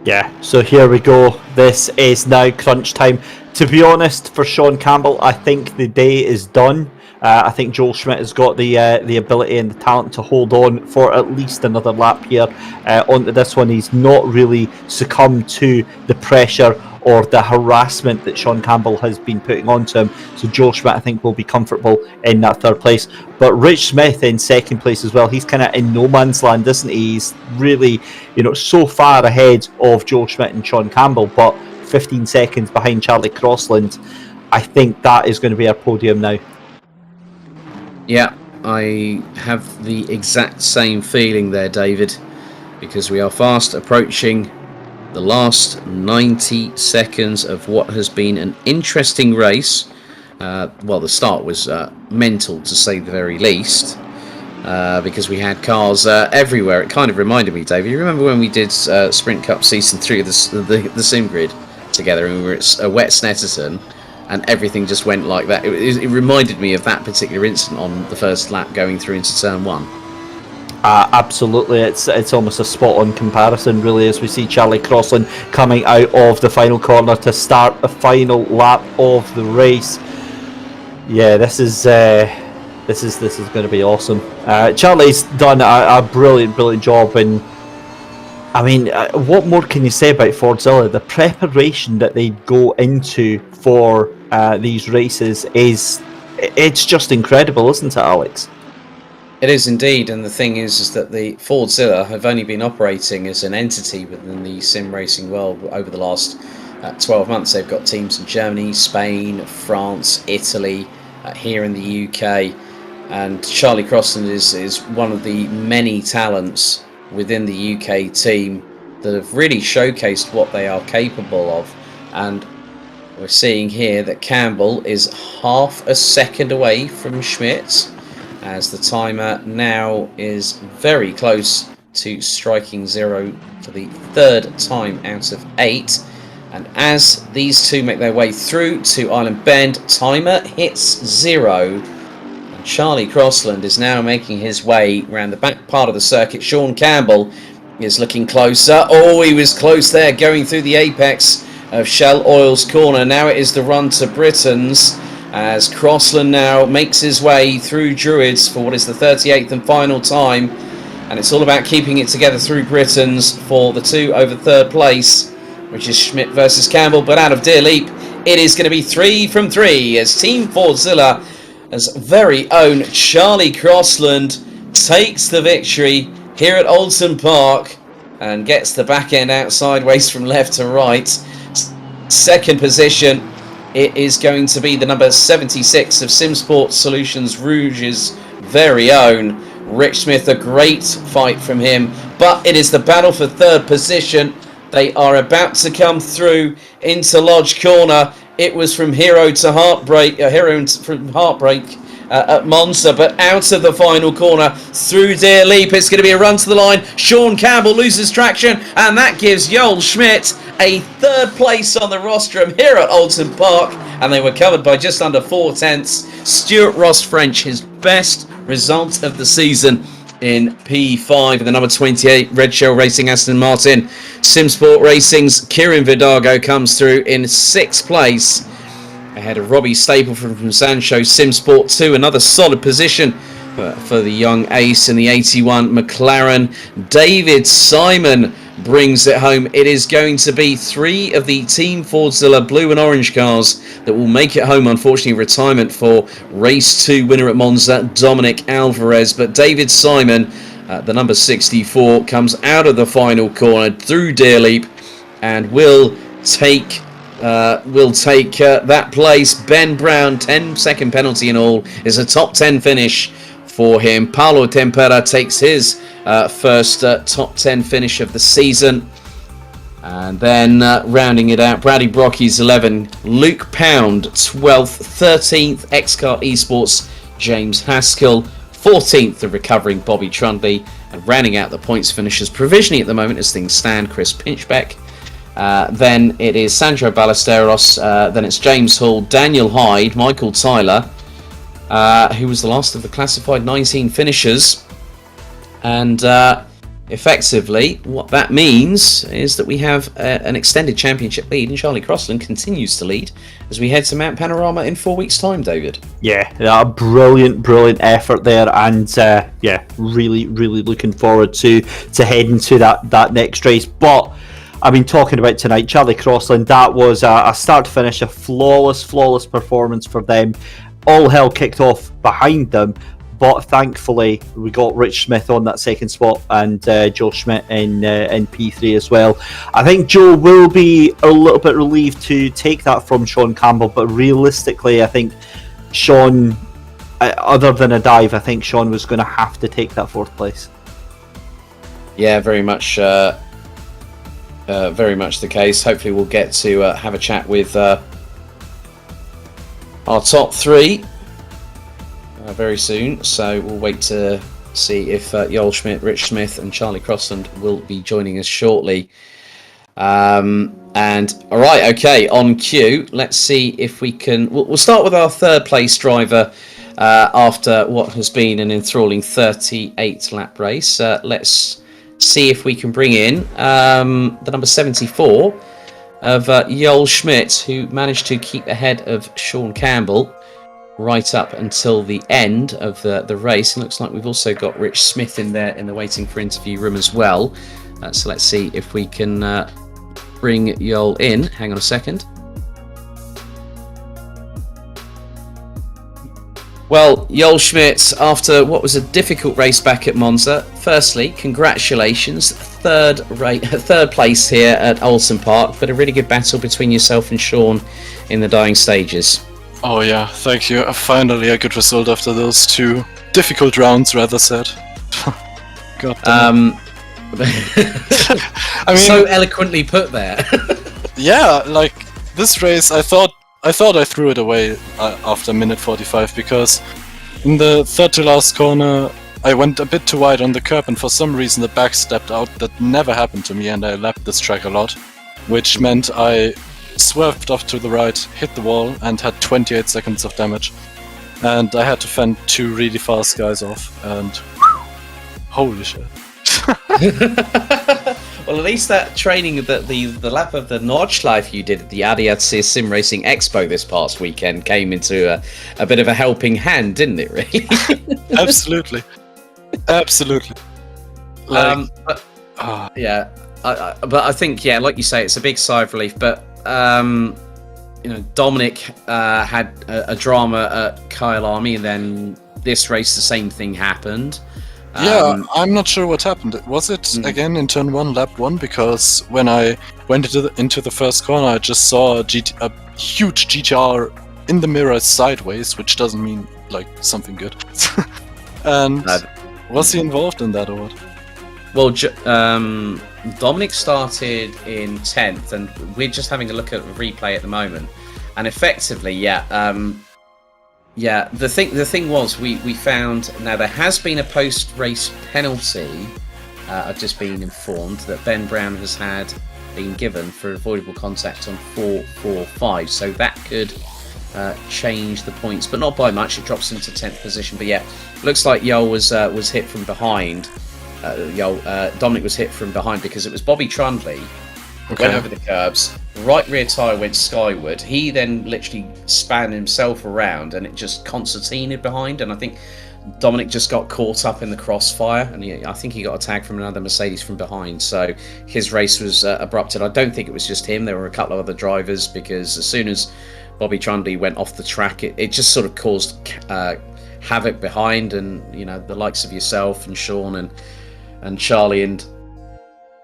Yeah, so here we go. This is now crunch time. To be honest, for Sean Campbell, I think the day is done. I think Joel Schmidt has got the ability and the talent to hold on for at least another lap here onto this one. He's not really succumbed to the pressure or the harassment that Sean Campbell has been putting onto him. So Joel Schmidt, I think, will be comfortable in that third place. But Rich Smith in second place as well. He's kind of in no man's land, isn't he? He's really, so far ahead of Joel Schmidt and Sean Campbell, but 15 seconds behind Charlie Crossland. I think that is going to be our podium now. Yeah, I have the exact same feeling there, David, because we are fast approaching the last 90 seconds of what has been an interesting race. Well, the start was mental, to say the very least, because we had cars everywhere. It kind of reminded me, David, you remember when we did Sprint Cup Season 3 of the Sim Grid together, and we were at Wet Snetterton, and everything just went like that. It reminded me of that particular incident on the first lap going through into Turn 1. Absolutely, it's almost a spot-on comparison, really, as we see Charlie Crossland coming out of the final corner to start the final lap of the race. Yeah, this is going to be awesome. Charlie's done a brilliant job, and I mean, what more can you say about Fordzilla? The preparation that they go into for these races it's just incredible, isn't it, Alex? It is indeed, and the thing is that the Fordzilla have only been operating as an entity within the sim racing world over the last 12 months. They've got teams in Germany, Spain, France, Italy, here in the UK, and Charlie Crossland is one of the many talents within the UK team that have really showcased what they are capable of. And we're seeing here that Campbell is half a second away from Schmidt, as the timer now is very close to striking zero for the third time out of 8. And as these two make their way through to Island Bend, timer hits 0. And Charlie Crossland is now making his way around the back part of the circuit. Sean Campbell is looking closer. Oh, he was close there, going through the apex of Shell Oil's corner. Now it is the run to Britain's, as Crossland now makes his way through Druids for what is the 38th and final time. And it's all about keeping it together through Britain's for the 2 over third place, which is Schmidt versus Campbell. But out of Deer Leap, it is going to be 3 from 3 as Team Fordzilla, as very own Charlie Crossland, takes the victory here at Oulton Park and gets the back end out sideways from left to right. Second position, it is going to be the number 76 of Simsport Solutions Rouge's very own Rich Smith. A great fight from him, but it is the battle for third position. They are about to come through into Lodge Corner. It was from hero to heartbreak, at Monza, but out of the final corner through Deer Leap. It's going to be a run to the line. Sean Campbell loses traction, and that gives Joel Schmidt a third place on the rostrum here at Oulton Park, and they were covered by just under 4/10. Stuart Ross French, his best result of the season in P5, and the number 28 Red Shell Racing Aston Martin. Simsport Racing's Kieran Vidago comes through in 6th place, ahead of Robbie Stapleford from Zansho. Simsport 2, another solid position for the young ace in the 81 McLaren. David Simon brings it home. It is going to be 3 of the Team Fordzilla blue and orange cars that will make it home. Unfortunately, retirement for race 2 winner at Monza, Dominik Alvarez. But David Simon, the number 64, comes out of the final corner through Deer Leap and will take that place. Ben Brown, 10-second penalty in all, is a top 10 finish for him. Paolo Tempera takes his first top 10 finish of the season. And then rounding it out, Brady Brocky's 11, Luke Pound 12th, 13th, X-Kart Esports, James Haskell, 14th, the recovering Bobby Trundley, and rounding out the points finishers provisionally at the moment as things stand, Chris Pinchbeck. Then it is Sandro Ballesteros, then it's James Hall, Daniel Hyde, Michael Tyler, who was the last of the classified 19 finishers. And effectively, what that means is that we have an extended championship lead, and Charlie Crossland continues to lead as we head to Mount Panorama in 4 weeks' time, David. Yeah, a brilliant effort there, and really looking forward to heading to that next race. But I mean, talking about tonight, Charlie Crossland, that was a start to finish, a flawless performance for them. All hell kicked off behind them, but thankfully we got Rich Smith on that second spot, and Joe Schmidt in P3 as well. I think Joe will be a little bit relieved to take that from Sean Campbell, but realistically I think Sean other than a dive, I think Sean was going to have to take that 4th place. Yeah, very much the case. Hopefully we'll get to have a chat with our top 3 very soon. So we'll wait to see if Joel Schmidt, Rich Smith and Charlie Crossland will be joining us shortly. And all right, okay, on cue, let's see if we can... We'll start with our 3rd place driver after what has been an enthralling 38-lap race. Let's see if we can bring in the number 74 of Joel Schmidt, who managed to keep ahead of Sean Campbell right up until the end of the race. It looks like we've also got Rich Smith in there in the waiting for interview room as well. So let's see if we can bring Joel in. Hang on a second. Well, Joel Schmidt, after what was a difficult race back at Monza, firstly, congratulations, third place here at Oulton Park, but a really good battle between yourself and Sean in the dying stages. Oh yeah, thank you. Finally a good result after those 2 difficult rounds, rather said. God damn. I mean, so eloquently put there. Yeah, like this race, I thought I threw it away after minute 45 because in the 3rd to last corner I went a bit too wide on the curb and for some reason the back stepped out. That never happened to me and I lapped this track a lot, which meant I swerved off to the right, hit the wall and had 28 seconds of damage. And I had to fend 2 really fast guys off and holy shit. Well, at least that training, the lap of the Nordschleife you did at the ADAC Sim Racing Expo this past weekend came into a bit of a helping hand, didn't it, really? Absolutely. Absolutely. Like, yeah, but I think, yeah, like you say, it's a big sigh of relief, but Dominik had a drama at Kyalami, and then this race the same thing happened. Yeah, I'm not sure what happened. Was it again in turn 1, lap 1? Because when I went into the first corner, I just saw a huge GTR in the mirror sideways, which doesn't mean like something good. And was he involved in that or what? Well, Dominik started in 10th, and we're just having a look at the replay at the moment. And effectively, yeah, the thing was, we found, now there has been a post-race penalty, I've just been informed, that Ben Brown has been given for avoidable contact on 4.45, so that could change the points, but not by much. It drops into 10th position, but yeah, looks like Joel was hit from behind. Dominik was hit from behind because it was Bobby Trundley. Went over the curbs, right rear tyre went skyward. He then literally span himself around and it just concertinaed behind. And I think Dominik just got caught up in the crossfire. And I think he got a tag from another Mercedes from behind. So his race was abrupted. I don't think it was just him. There were a couple of other drivers because as soon as Bobby Trundley went off the track, it just sort of caused havoc behind. And, the likes of yourself and Sean and Charlie and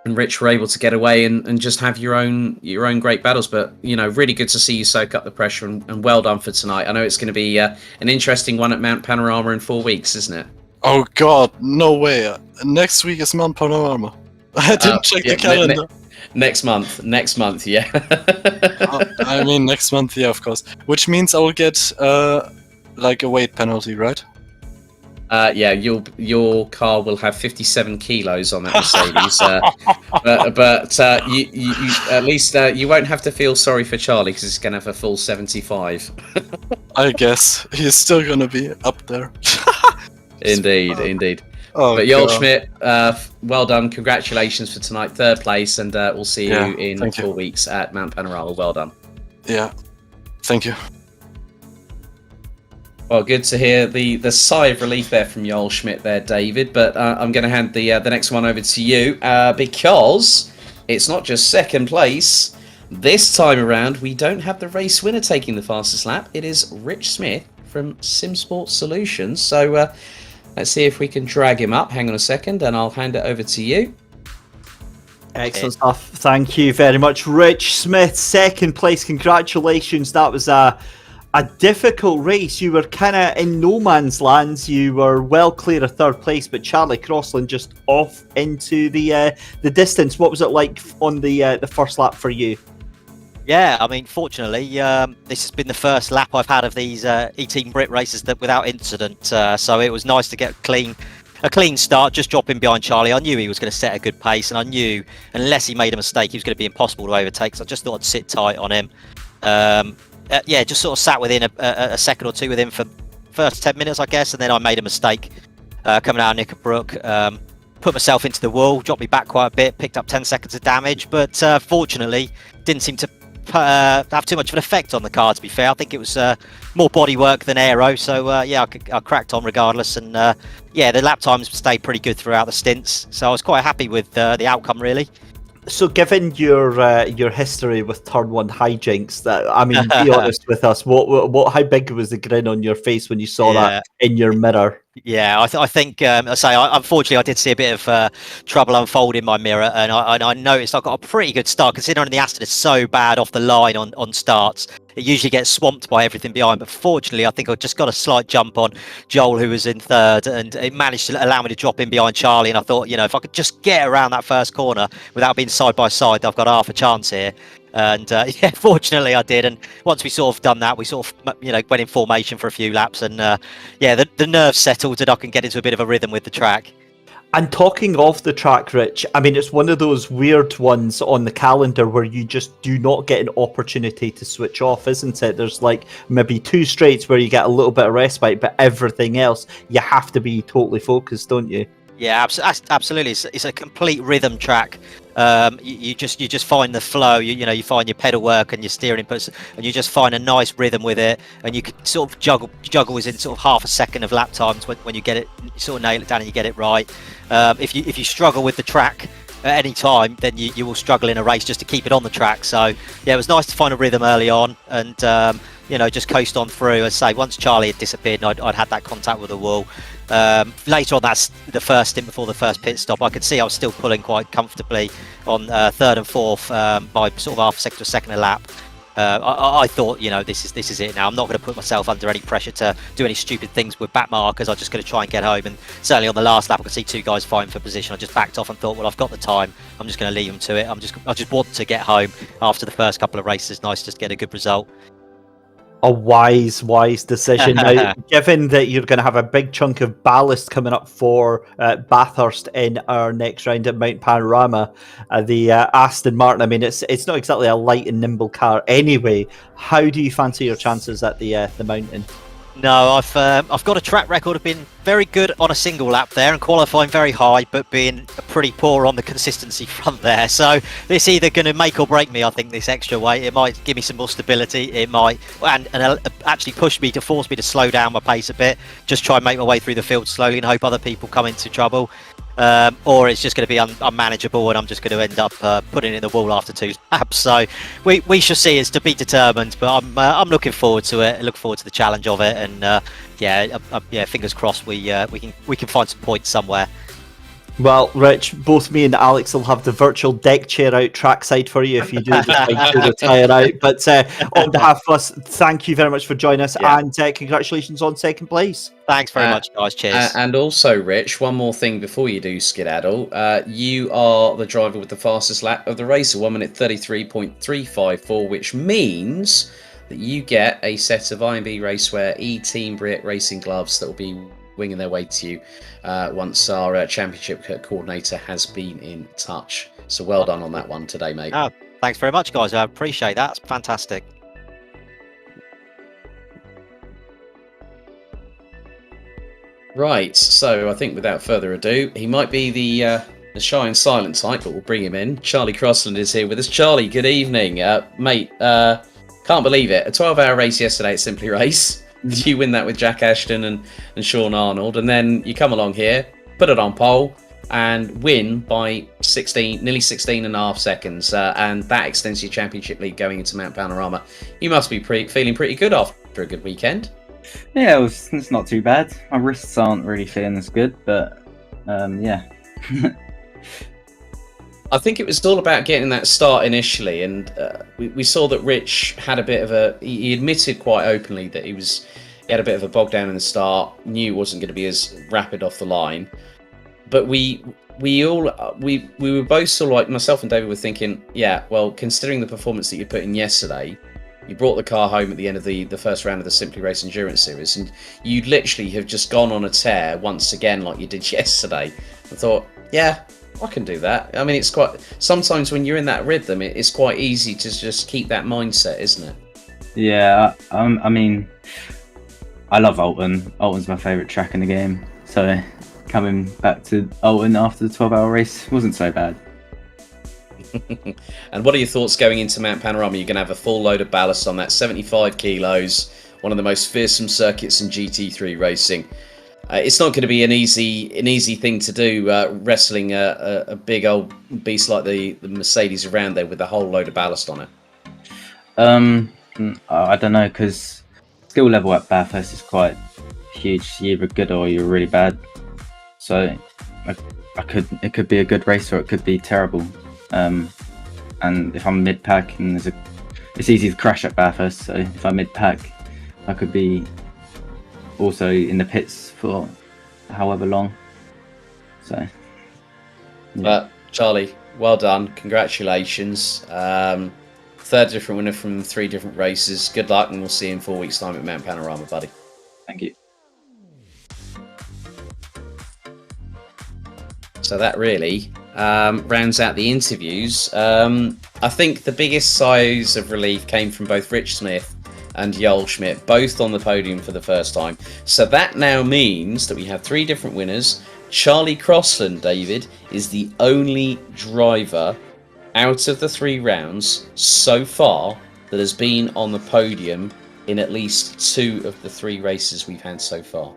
Rich were able to get away and just have your own great battles. But really good to see you soak up the pressure and well done for tonight. I know it's going to be an interesting one at Mount Panorama in 4 weeks, isn't it? Oh god, no way. Next week is Mount Panorama. I didn't check the calendar. Next month, yeah. I mean next month, yeah, of course. Which means I will get like a weight penalty, right? Yeah, your car will have 57 kilos on that Mercedes, but you at least you won't have to feel sorry for Charlie because he's going to have a full 75. I guess he's still going to be up there. Indeed. Oh, but Joel Schmidt, well done, congratulations for tonight, 3rd place, and we'll see you in 4 weeks at Mount Panorama. Well done. Yeah, thank you. Well, good to hear the sigh of relief there from Joel Schmidt there, David. But I'm going to hand the next one over to you because it's not just 2nd place. This time around, we don't have the race winner taking the fastest lap. It is Rich Smith from Simsport Solutions. So let's see if we can drag him up. Hang on a second, and I'll hand it over to you. Excellent stuff. Thank you very much, Rich Smith. 2nd place. Congratulations. That was a a difficult race. You were kind of in no man's land. You were well clear of third place, but Charlie Crossland just off into the distance. What was it like on the first lap for you? Yeah, I mean, fortunately, this has been the first lap I've had of these eTeam BRIT races that without incident. So it was nice to get a clean start, just dropping behind Charlie. I knew he was going to set a good pace, and I knew unless he made a mistake, he was going to be impossible to overtake. So I just thought I'd sit tight on him. Just sort of sat within a second or two with him for first 10 minutes, I guess, and then I made a mistake coming out of Knickerbrook. Put myself into the wall, dropped me back quite a bit, picked up 10 seconds of damage, but fortunately didn't seem to have too much of an effect on the car, to be fair. I think it was more bodywork than aero, so I cracked on regardless, and the lap times stayed pretty good throughout the stints, so I was quite happy with the outcome, really. So, given your history with Turn 1 hijinks, be honest with us. How big was the grin on your face when you saw that in your mirror? Yeah, I think unfortunately I did see a bit of trouble unfold in my mirror, and I noticed I got a pretty good start considering the Aston is so bad off the line on starts. It usually gets swamped by everything behind, but fortunately I think I just got a slight jump on Joel, who was in third, and it managed to allow me to drop in behind Charlie, and I thought, if I could just get around that first corner without being side by side, I've got half a chance here. And fortunately I did, and once we sort of done that, we sort of went in formation for a few laps, and the nerves settled and I can get into a bit of a rhythm with the track. And talking of the track, Rich, I mean, it's one of those weird ones on the calendar where you just do not get an opportunity to switch off, isn't it? There's like maybe 2 straights where you get a little bit of respite, but everything else you have to be totally focused, don't you? Yeah, absolutely. It's a complete rhythm track. You just find the flow. You find your pedal work and your steering inputs, and you just find a nice rhythm with it. And you can sort of juggle within sort of half a second of lap times when you get it. You sort of nail it down and you get it right. If you struggle with the track at any time, then you will struggle in a race just to keep it on the track. So yeah, it was nice to find a rhythm early on, and just coast on through. As I say, once Charlie had disappeared and I'd had that contact with the wall. Later on, that's the first stint before the first pit stop. I could see I was still pulling quite comfortably on third and fourth by sort of half a second to a second a lap. I thought, this is it now. I'm not going to put myself under any pressure to do any stupid things with back markers. I'm just going to try and get home. And certainly on the last lap, I could see 2 guys fighting for position. I just backed off and thought, well, I've got the time. I'm just going to leave them to it. I just want to get home after the first couple of races. Nice just get a good result. A wise decision. Now, given that you're going to have a big chunk of ballast coming up for Bathurst in our next round at Mount Panorama, the Aston Martin, I mean, it's not exactly a light and nimble car anyway. How do you fancy your chances at the mountain? No, I've got a track record of being very good on a single lap there and qualifying very high, but being pretty poor on the consistency front there. So it's either going to make or break me. I think this extra weight, it might give me some more stability. It might and actually force me to slow down my pace a bit. Just try and make my way through the field slowly and hope other people come into trouble. Or it's just going to be unmanageable and I'm just going to end up putting it in the wall after 2 laps. So we shall see. It's to be determined, but I'm looking forward to it. I look forward to the challenge of it, and fingers crossed we can find some points somewhere. Well, Rich, both me and Alex will have the virtual deck chair out trackside for you if you do decide to retire out. But on behalf of us, thank you very much for joining us, and congratulations on second place. Thanks very much, guys. Cheers. And also, Rich, one more thing before you do skedaddle. You are the driver with the fastest lap of the race, 1 minute 33.354, which means that you get a set of IMB Racewear eTeam BRIT racing gloves that will be winging their way to you once our championship coordinator has been in touch. So well done on that one today, mate. Oh, thanks very much, guys. I appreciate that. It's fantastic. Right, so I think without further ado, he might be the shy and silent type, but we'll bring him in. Charlie Crossland is here with us. Charlie, good evening. Mate, can't believe it. A 12-hour race yesterday at Simply Race. You win that with Jack Ashton and Sean Arnold, and then you come along here, put it on pole, and win by nearly 16 and a half seconds, and that extends your championship lead going into Mount Panorama. You must be feeling pretty good after a good weekend. Yeah, it's not too bad. My wrists aren't really feeling as good, but yeah. I think it was all about getting that start initially, and we saw that Rich had a bit of a. He admitted quite openly that he had a bit of a bog down in the start. Knew it wasn't going to be as rapid off the line, but we were both sort of like, myself and David were thinking, yeah, well, considering the performance that you put in yesterday, you brought the car home at the end of the first round of the Simply Race Endurance Series, and you literally have just gone on a tear once again like you did yesterday. I thought, yeah, I can do that. I mean, it's quite. Sometimes when you're in that rhythm, it's quite easy to just keep that mindset, isn't it? Yeah, I mean, I love Oulton. Oulton's my favourite track in the game. So coming back to Oulton after the 12-hour race wasn't so bad. And what are your thoughts going into Mount Panorama? You're going to have a full load of ballast on that, 75 kilos, one of the most fearsome circuits in GT3 racing. It's not going to be an easy thing to do, wrestling a big old beast like the Mercedes around there with a whole load of ballast on it. I don't know, because skill level at Bathurst is quite huge. You're either good or you're really bad. So it could be a good race or it could be terrible. And if I'm mid-pack, and it's easy to crash at Bathurst. So if I'm mid-pack, I could be also in the pits for however long. So, yeah. But Charlie, well done, congratulations. Third different winner from 3 different races. Good luck, and we'll see you in 4 weeks' time at Mount Panorama, buddy. Thank you. So that really rounds out the interviews. I think the biggest sighs of relief came from both Rich Smith and Joel Schmidt, both on the podium for the first time. So that now means that we have 3 different winners. Charlie Crossland, David, is the only driver out of the 3 rounds so far that has been on the podium in at least 2 of the 3 races we've had so far.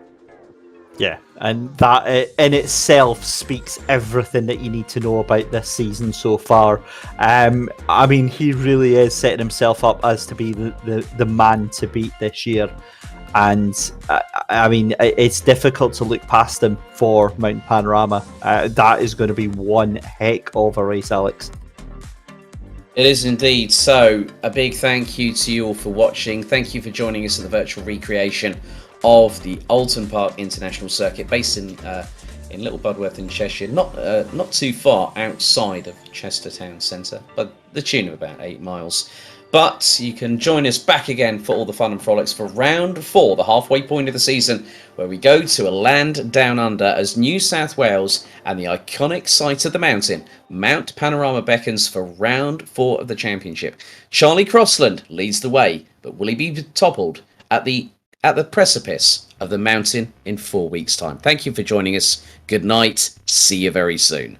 Yeah, and that in itself speaks everything that you need to know about this season so far. I mean, he really is setting himself up as to be the man to beat this year. And I mean, it's difficult to look past him for Mountain Panorama. That is going to be one heck of a race, Alex. It is indeed. So a big thank you to you all for watching. Thank you for joining us at the virtual recreation of the Oulton Park International Circuit, based in Little Budworth in Cheshire, not too far outside of Chester Town Centre, but the tune of about 8 miles. But you can join us back again for all the fun and frolics for round 4, the halfway point of the season, where we go to a land down under as New South Wales and the iconic site of the mountain, Mount Panorama, beckons for round 4 of the championship. Charlie Crossland leads the way, but will he be toppled at the precipice of the mountain in 4 weeks' time? Thank you for joining us. Good night. See you very soon.